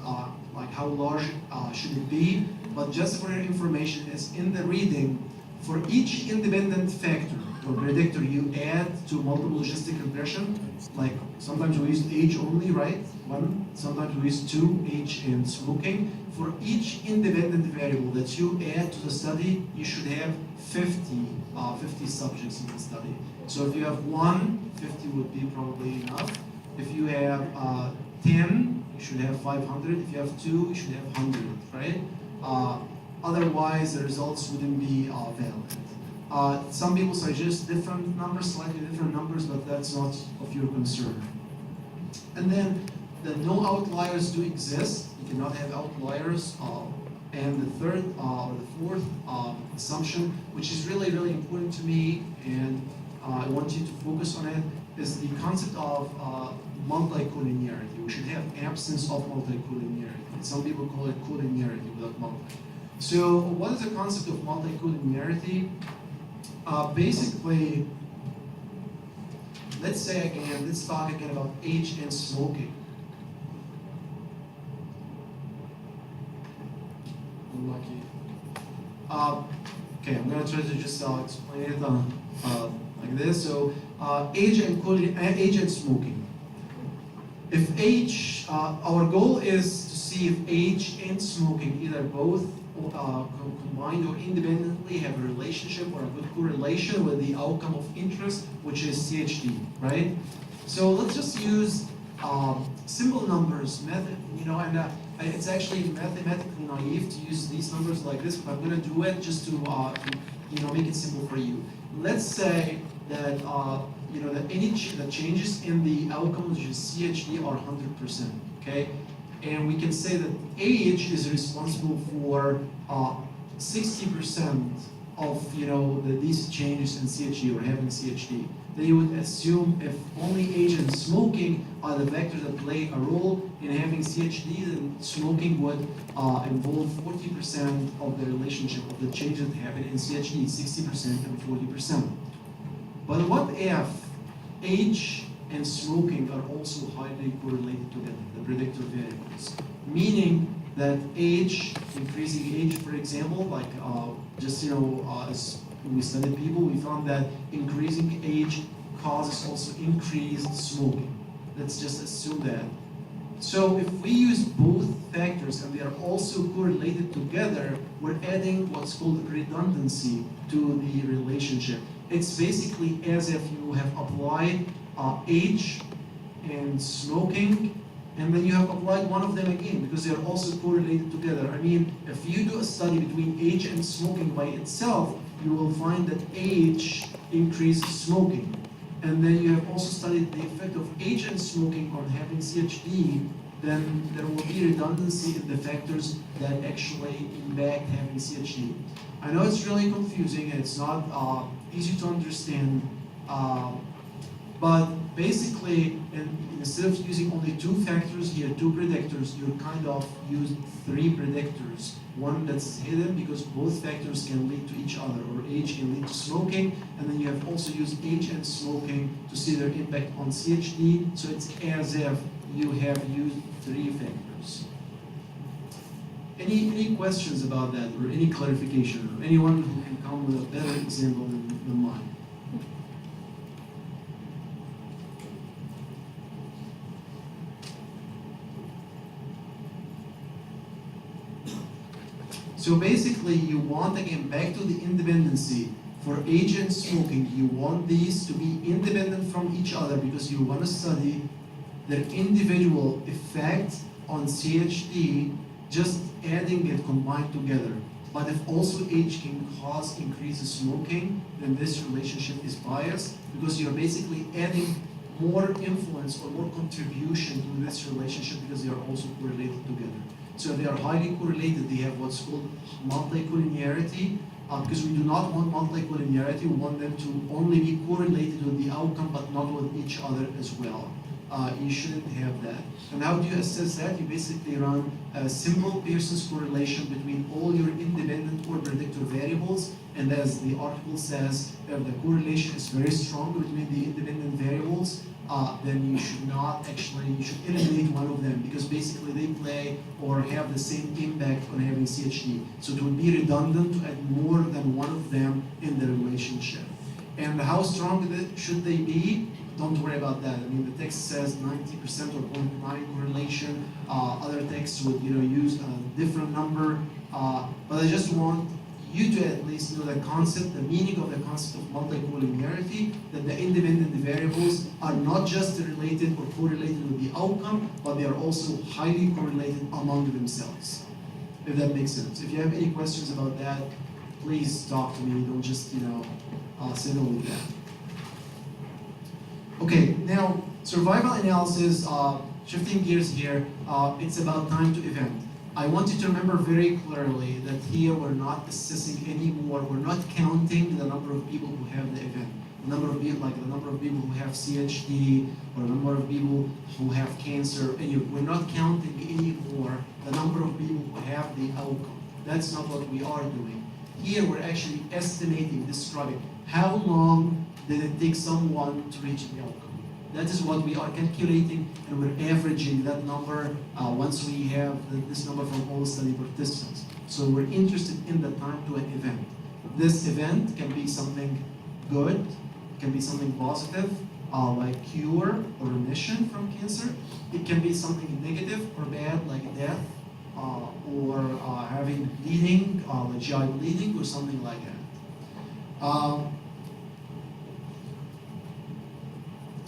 like how large should it be. But just for your information, is in the reading, for each independent factor or predictor you add to multiple logistic regression, like sometimes we use age only, right? One, sometimes we use 2, age and smoking. For each independent variable that you add to the study, you should have 50 subjects in the study. So if you have 1, 50 would be probably enough. If you have 10, you should have 500. If you have 2, you should have 100, right? Otherwise, the results wouldn't be valid. Some people suggest different numbers, slightly different numbers, but that's not of your concern. And then the no outliers do exist. You cannot have outliers. And the third or the fourth assumption, which is really, really important to me, and I want you to focus on it, is the concept of multicollinearity. We should have absence of multicollinearity. Some people call it collinearity without multi. So what is the concept of multicollinearity? Basically, let's talk again about age and smoking. Unlucky. Okay, I'm gonna try to just explain it like this. So age and smoking. If age, our goal is to see if age and smoking, either both combined or independently, have a relationship or a good correlation with the outcome of interest, which is CHD, right? So let's just use simple numbers, and it's actually mathematically naive to use these numbers like this, but I'm going to do it just to make it simple for you. Let's say that the changes in the outcome, which is CHD, are 100%. Okay. And we can say that age is responsible for 60% of these changes in CHD or having CHD. Then you would assume if only age and smoking are the vectors that play a role in having CHD, then smoking would involve 40% of the relationship of the changes that happen in CHD, 60% and 40%. But what if age and smoking are also highly correlated together, the predictor variables? Meaning that increasing age, for example, like as we studied people, we found that increasing age causes also increased smoking. Let's just assume that. So if we use both factors and they are also correlated together, we're adding what's called redundancy to the relationship. It's basically as if you have applied age and smoking, and then you have applied one of them again because they are also correlated together. I mean, if you do a study between age and smoking by itself, you will find that age increases smoking. And then you have also studied the effect of age and smoking on having CHD, then there will be redundancy in the factors that actually impact having CHD. I know it's really confusing and it's not easy to understand, but basically, instead of using only 2 factors here, 2 predictors, you kind of use 3 predictors. One that's hidden because both factors can lead to each other, or age can lead to smoking, and then you have also used age and smoking to see their impact on CHD, so it's as if you have used 3 factors. Any questions about that, or any clarification, or anyone who can come with a better example than mine? So basically, you want, again, back to the independency. For age and smoking, you want these to be independent from each other because you want to study their individual effect on CHD, just adding it combined together. But if also age can cause increased smoking, then this relationship is biased because you're basically adding more influence or more contribution to this relationship because they are also correlated together. So they are highly correlated. They have what's called multicollinearity, because we do not want multicollinearity. We want them to only be correlated with the outcome, but not with each other as well. You shouldn't have that. And how do you assess that? You basically run a simple Pearson's correlation between all your independent or predictor variables. And as the article says, if the correlation is very strong between the independent variables, then you should you should eliminate one of them because basically they play or have the same impact on having CHD. So it would be redundant to add more than one of them in the relationship. And how strong should they be? Don't worry about that. I mean, the text says 90% or 0.9 correlation. Other texts would use a different number. But I just want you to at least know the concept, the meaning of the concept of multicollinearity, that the independent variables are not just related or correlated with the outcome, but they are also highly correlated among themselves, if that makes sense. If you have any questions about that, please talk to me. Don't just, say no with that. Okay, now, survival analysis, shifting gears here, it's about time to event. I want you to remember very clearly that here we're not assessing anymore, we're not counting the number of people who have the event. The number of people, like the number of people who have CHD, or the number of people who have cancer, and we're not counting anymore the number of people who have the outcome. That's not what we are doing. Here we're actually estimating, describing how long did it take someone to reach the outcome. That is what we are calculating, and we're averaging that number once we have this number from all study participants. So we're interested in the time to an event. This event can be something good, can be something positive, like cure or remission from cancer. It can be something negative or bad, like death, or having bleeding, like GI bleeding, or something like that.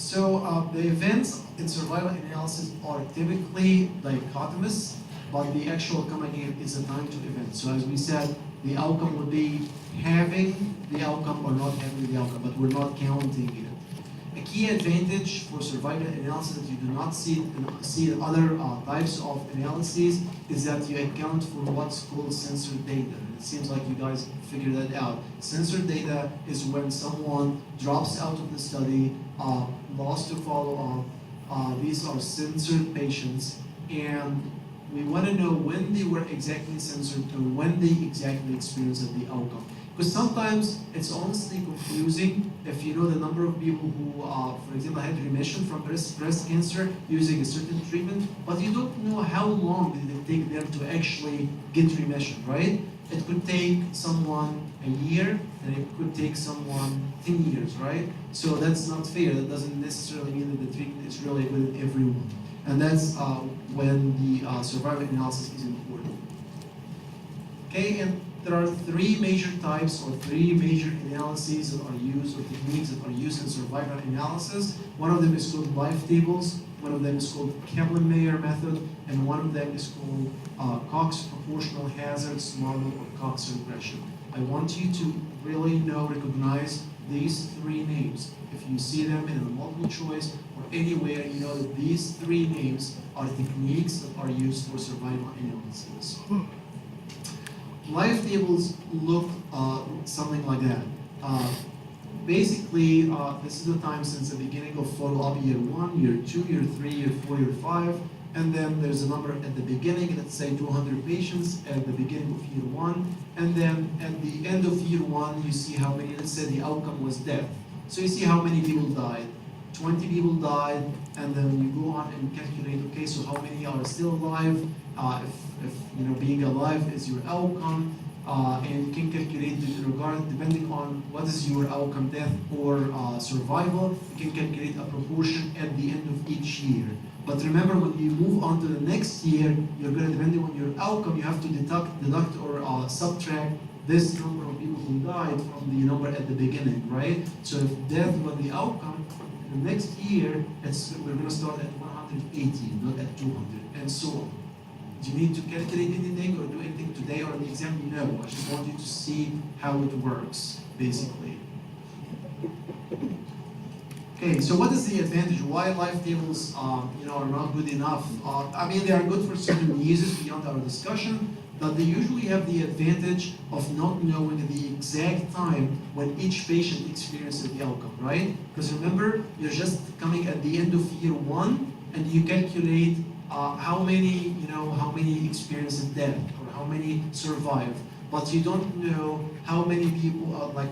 So the events in survival analysis are typically dichotomous, but the actual coming in is a time to event. So as we said, the outcome would be having the outcome or not having the outcome, but we're not counting it. A key advantage for survival analysis that you do not see in other types of analyses is that you account for what's called censored data. It seems like you guys figured that out. Censored data is when someone drops out of the study, lost to follow-up. These are censored patients, and we want to know when they were exactly censored and when they exactly experienced the outcome. Because sometimes it's honestly confusing if you know the number of people who, for example, had remission from breast cancer using a certain treatment, but you don't know how long did it take them to actually get remission, right? It could take someone a year, and it could take someone 10 years, right? So that's not fair. That doesn't necessarily mean that the treatment is really good in everyone. And that's when the survival analysis is important. Okay, and there are 3 major types or 3 major analyses that are used, or techniques that are used in survival analysis. One of them is called life tables, one of them is called Kaplan-Meier method, and one of them is called Cox Proportional Hazards Model or Cox Regression. I want you to really recognize these three names. If you see them in a multiple choice or anywhere, you know that these three names are techniques that are used for survival analysis. Life tables look something like that. Basically, this is the time since the beginning of follow-up, year 1, year 2, year 3, year 4, year 5, and then there's a number at the beginning, let's say 200 patients at the beginning of year 1, and then at the end of year 1, you see how many, let's say the outcome was death. So you see how many people died. 20 people died, and then you go on and calculate, okay, so how many are still alive? If you know, being alive is your outcome, and you can calculate depending on what is your outcome, death or survival, you can calculate a proportion at the end of each year. But remember, when you move on to the next year, you're going to, depending on your outcome, you have to deduct or subtract this number of people who died from the number at the beginning, right? So if death was the outcome, in the next year, we're going to start at 180, not at 200, and so on. Do you need to calculate anything or do anything today or in the exam? No, I just want you to see how it works, basically. Okay, so what is the advantage? Why life tables are not good enough? I mean, they are good for certain uses beyond our discussion, but they usually have the advantage of not knowing the exact time when each patient experiences the outcome, right? Because remember, you're just coming at the end of year 1 and you calculate how many experienced death or how many survived, but you don't know how many people,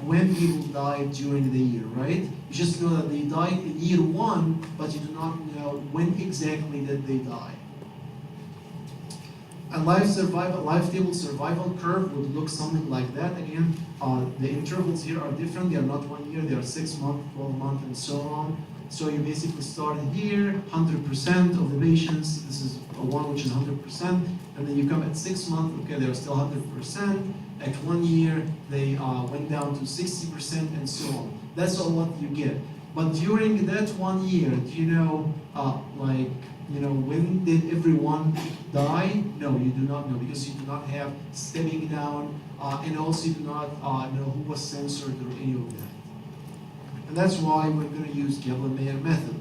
when people died during the year, right? You just know that they died in year 1, but you do not know when exactly did they die. A life table survival curve would look something like that. Again, the intervals here are different. They are not 1 year, they are 6 months, 12 months, and so on. So you basically start here, 100% of the patients, this is one which is 100%, and then you come at 6 months, okay, they're still 100%. At 1 year, they went down to 60% and so on. That's all what you get. But during that 1 year, do you know, when did everyone die? No, you do not know, because you do not have stepping down, and also you do not know who was censored or any of that. And that's why we're going to use Kaplan-Meier method.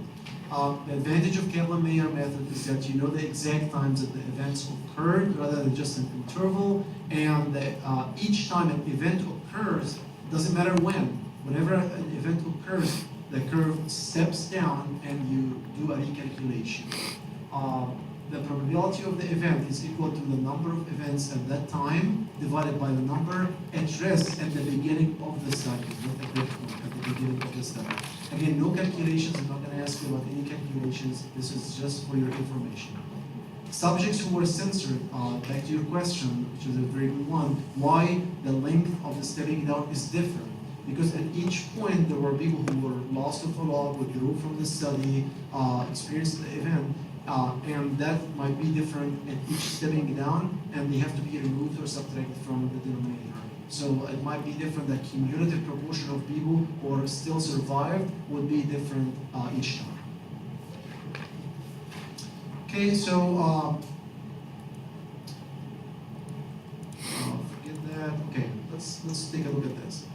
The advantage of Kaplan-Meier method is that you know the exact times that the events occurred rather than just an interval, and that each time an event occurs, doesn't matter when, whenever an event occurs, the curve steps down and you do a recalculation. The probability of the event is equal to the number of events at that time divided by the number at rest at the beginning of the cycle, not at that point, at the beginning of the study. Again, no calculations. I'm not going to ask you about any calculations. This is just for your information. Subjects who were censored, back to your question, which is a very good one, why the length of the stepping down is different. Because at each point, there were people who were lost to follow-up, withdrew from the study, experienced the event, and that might be different at each stepping down, and they have to be removed or subtracted from the denominator. So it might be different. The cumulative proportion of people who are still survived would be different each time. Okay, so forget that. Okay, let's take a look at this.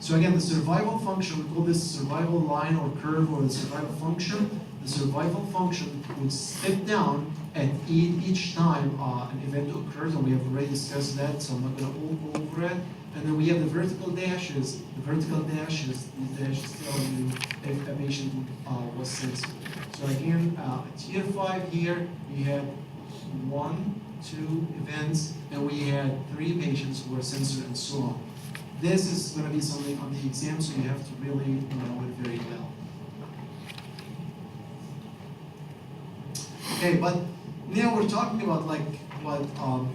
So again, the survival function, we call this survival line or curve or the survival function. The survival function would step down at each time an event occurs, and we have already discussed that, so I'm not going to go over it. And then we have the vertical dashes. The vertical dashes, these dashes tell you if a patient was censored. So again, at year 5 here, we had 1, 2 events, and we had 3 patients who were censored and so on. This is going to be something on the exam, so you have to really know it very well. Okay, but now we're talking about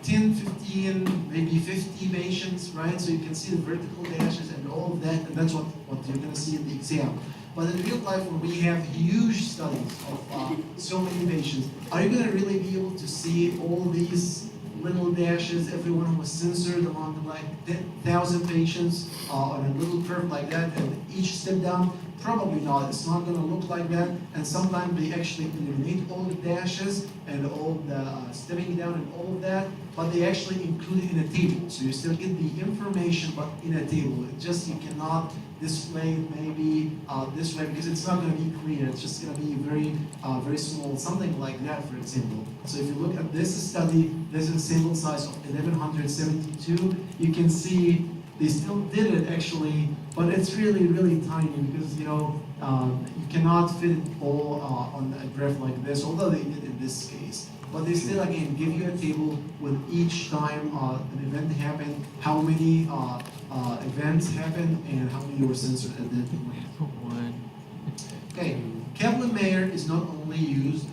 10, 15, maybe 50 patients, right? So you can see the vertical dashes and all of that, and that's what you're going to see in the exam. But in real life, when we have huge studies of so many patients, are you going to really be able to see all these little dashes, everyone who was censored among 1,000 patients on a little curve like that, and each step down? Probably not. It's not going to look like that. And sometimes they actually eliminate all the dashes and all the stepping down and all of that, but they actually include it in a table. So you still get the information, but in a table. It just you cannot display it maybe this way because it's not going to be clear. It's just going to be very small, something like that, for example. So if you look at this study, this is a sample size of 1172. You can see they still did it actually, but it's really, really tiny because you cannot fit it all on a graph like this, although they did in this case. But they still, again, give you a table with each time an event happened, how many events happened, and how many were censored at that point. Okay, Kaplan-Meier is not only used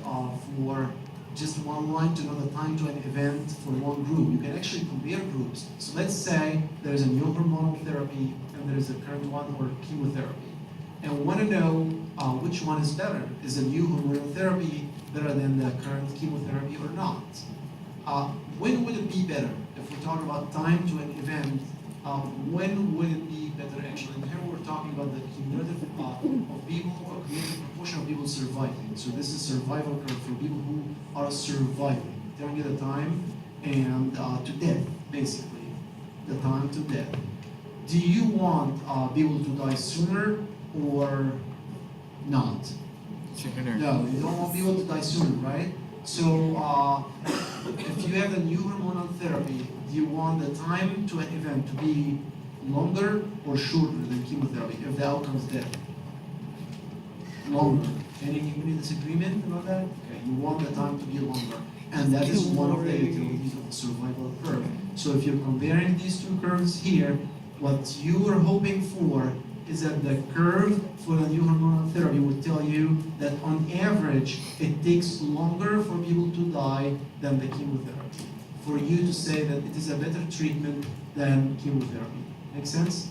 for just one line to know the time to an event for one group. You can actually compare groups. So let's say there's a new hormonal therapy and there's a current one or chemotherapy. And we want to know which one is better. Is a new hormonal therapy better than the current chemotherapy or not? When would it be better? If we talk about time to an event, when would it be better actually? And here we're talking about the cumulative of people or cumulative proportion of people surviving. So this is survival curve for people who are surviving, telling you the time and to death, basically, the time to death. Do you want people to die sooner or not? Sooner. No, you don't want people to die sooner, right? So if you have a new hormonal therapy, do you want the time to an event to be longer or shorter than chemotherapy if the outcome is death? Longer. Any disagreement about that? Okay, you want the time to be longer. And that is one of the utilities of the survival curve. So if you're comparing these two curves here, what you are hoping for is that the curve for the new hormonal therapy would tell you that on average, it takes longer for people to die than the chemotherapy. For you to say that it is a better treatment than chemotherapy. Make sense?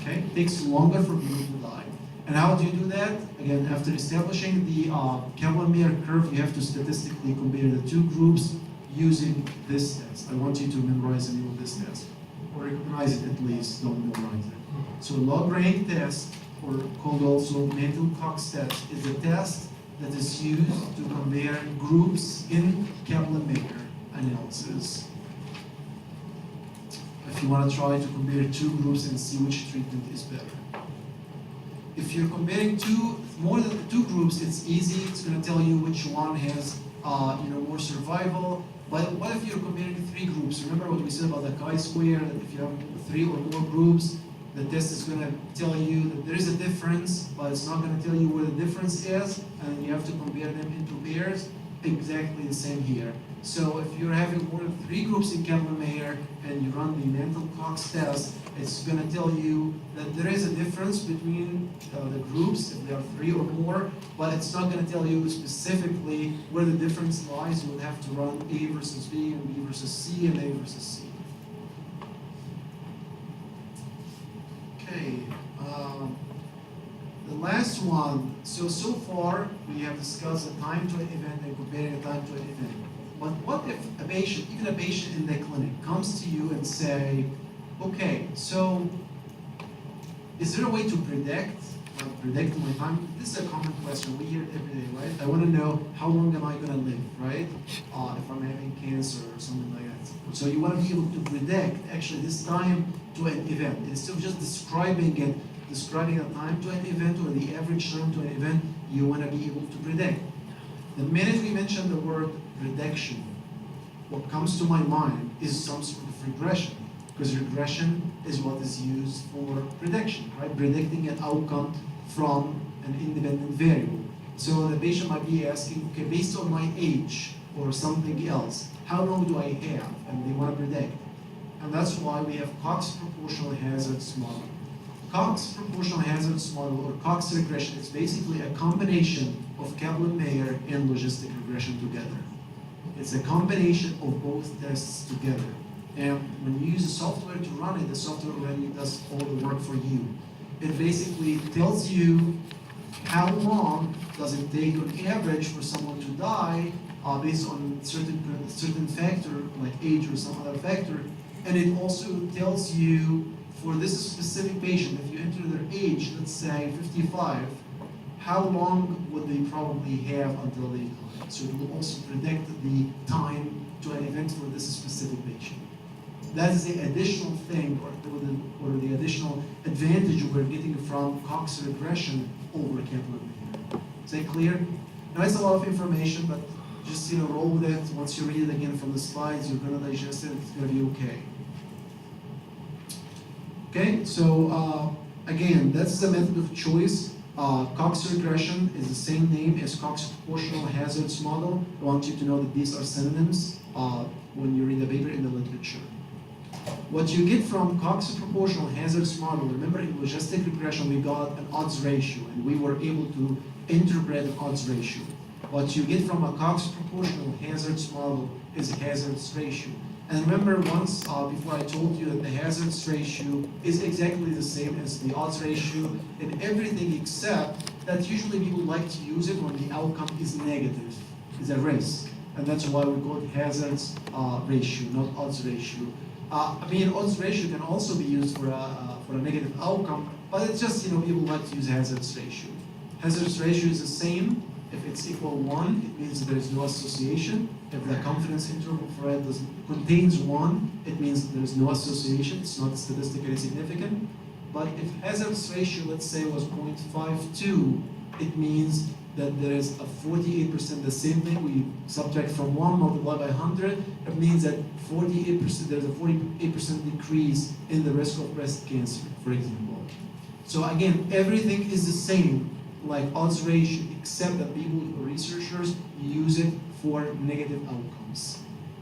Okay, it takes longer for people to die. And how do you do that? Again, after establishing the Kaplan-Meier curve, you have to statistically compare the two groups using this test. I want you to memorize the name of this test. Or recognize it at least, don't memorize it. So log rank test, or called also mental Cox test, is a test that is used to compare groups in Kaplan-Meier analysis. If you want to try to compare two groups and see which treatment is better. If you're comparing more than two groups, it's easy. It's going to tell you which one has more survival. But what if you're comparing three groups? Remember what we said about the chi-square, that if you have three or more groups, the test is going to tell you that there is a difference, but it's not going to tell you where the difference is, and you have to compare them into pairs. Exactly the same here. So if you're having more than three groups in Kaplan-Meier and you run the mental Cox test, it's going to tell you that there is a difference between the groups, if there are three or more, but it's not going to tell you specifically where the difference lies. You will have to run A versus B and B versus C and A versus C. Okay, the last one. So far we have discussed the time to an event and comparing the time to an event. But what if a patient, even a patient in the clinic, comes to you and say, okay, so is there a way to predict my time? This is a common question. We hear it every day, right? I want to know how long am I going to live, right? If I'm having cancer or something like that. So you want to be able to predict actually this time to an event. Instead of just describing a time to an event or the average time to an event, you want to be able to predict. The minute we mention the word prediction, what comes to my mind is some sort of regression, because regression is what is used for prediction, right? Predicting an outcome from an independent variable. So the patient might be asking, okay, based on my age or something else, how long do I have? And they want to predict. And that's why we have Cox proportional hazards model. Cox proportional hazards model, or Cox regression, is basically a combination of Kaplan-Meier and logistic regression together. It's a combination of both tests together. And when you use the software to run it, the software already does all the work for you. It basically tells you how long does it take on average for someone to die based on certain factor, like age or some other factor. And it also tells you for this specific patient, if you enter their age, let's say 55, how long would they probably have until they die? So it will also predict the time to an event for this specific patient. That is the additional thing or the additional advantage we're getting from Cox regression over Kaplan-Meier. Is that clear? Now it's a lot of information, but just roll with it. Once you read it again from the slides, you're gonna digest it. It's gonna be okay. Okay, so again, that's the method of choice. Cox regression is the same name as Cox proportional hazards model. I want you to know that these are synonyms when you read the paper in the literature. What you get from Cox proportional hazards model, remember in logistic regression we got an odds ratio and we were able to interpret an odds ratio. What you get from a Cox proportional hazards model is a hazards ratio. And remember once before I told you that the hazards ratio is exactly the same as the odds ratio in everything except that usually people like to use it when the outcome is negative, is a risk. And that's why we call it hazards ratio, not odds ratio. I mean, odds ratio can also be used for a negative outcome, but it's just, people like to use hazards ratio. Hazards ratio is the same. If it's equal 1, it means there is no association. If the confidence interval for it contains 1, it means there is no association. It's not statistically significant. But if hazards ratio, let's say, was 0.52, it means that there is a 48%, the same thing, we subtract from 1, multiply by 100, it means that 48%, there's a 48% decrease in the risk of breast cancer, for example. So again, everything is the same, like odds ratio, except that people, researchers, use it for negative outcomes.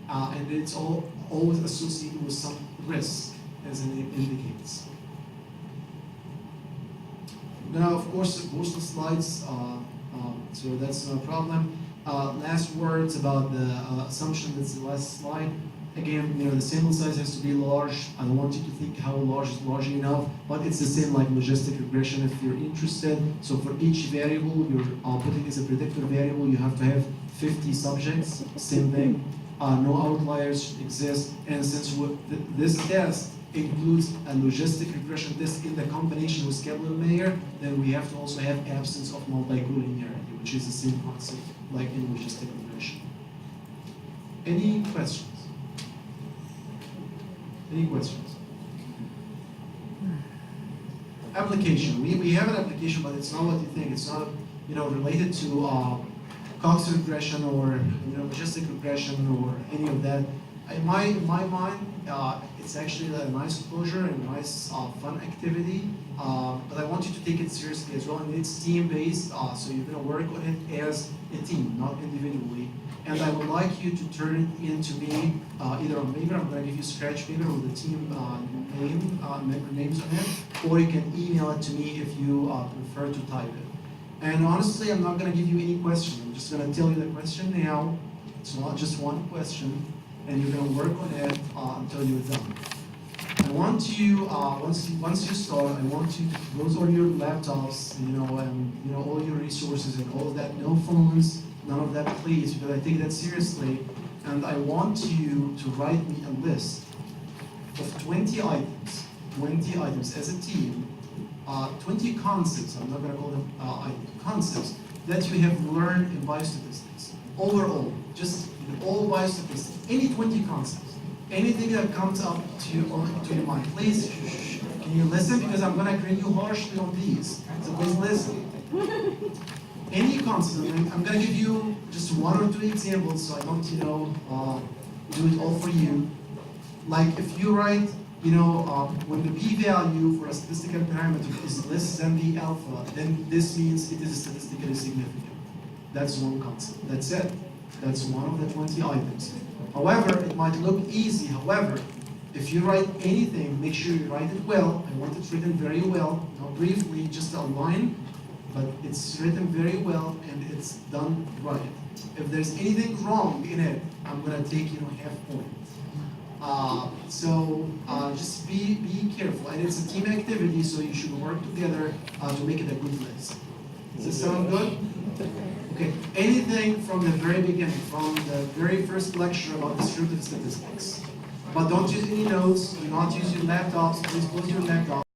And it's always associated with some risk, as the name indicates. Now, of course, post the slides, so that's no problem. Last words about the assumption, that's the last slide. Again, the sample size has to be large. I don't want you to think how large is large enough, but it's the same like logistic regression if you're interested. So for each variable you're putting as a predictor variable, you have to have 50 subjects, same thing. No outliers exist, and since this test includes a logistic regression test in the combination with Kaplan-Meier, then we have to also have absence of multicollinearity, which is the same concept like in logistic regression. Any questions? Any questions? Application. We have an application, but it's not what you think. It's not related to Cox regression or logistic regression or any of that. In my mind, it's actually a nice closure and a nice fun activity, but I want you to take it seriously as well. And it's team-based, so you're going to work on it as a team, not individually. And I would like you to turn it into me either on paper. I'm going to give you scratch paper with the team member names on it, or you can email it to me if you prefer to type it. And honestly, I'm not going to give you any question. I'm just going to tell you the question now. It's not just one question, and you're going to work on it until you're done. I want you, once you start, I want you to close all your laptops, and all your resources and all of that. No phones, none of that, please, because I take that seriously. And I want you to write me a list of 20 items as a team, 20 concepts, I'm not going to call them concepts, that you have learned in biostatistics. Overall, just in all biostatistics, any 20 concepts, anything that comes up to your mind. Please, can you listen? Because I'm going to grade you harshly on these. So please listen. Any concept, I'm going to give you just 1 or 2 examples so I don't, do it all for you. Like if you write, when the p-value for a statistical parameter is less than the alpha, then this means it is statistically significant. That's one concept. That's it. That's one of the 20 items. However, it might look easy. However, if you write anything, make sure you write it well. I want it written very well, not briefly, just a line, but it's written very well and it's done right. If there's anything wrong in it, I'm going to take half point. Just be careful, and it's a team activity, so you should work together to make it a good list. Does this sound good? Okay, anything from the very beginning, from the very first lecture about descriptive statistics. But don't use any notes, do not use your laptops, please close your laptop.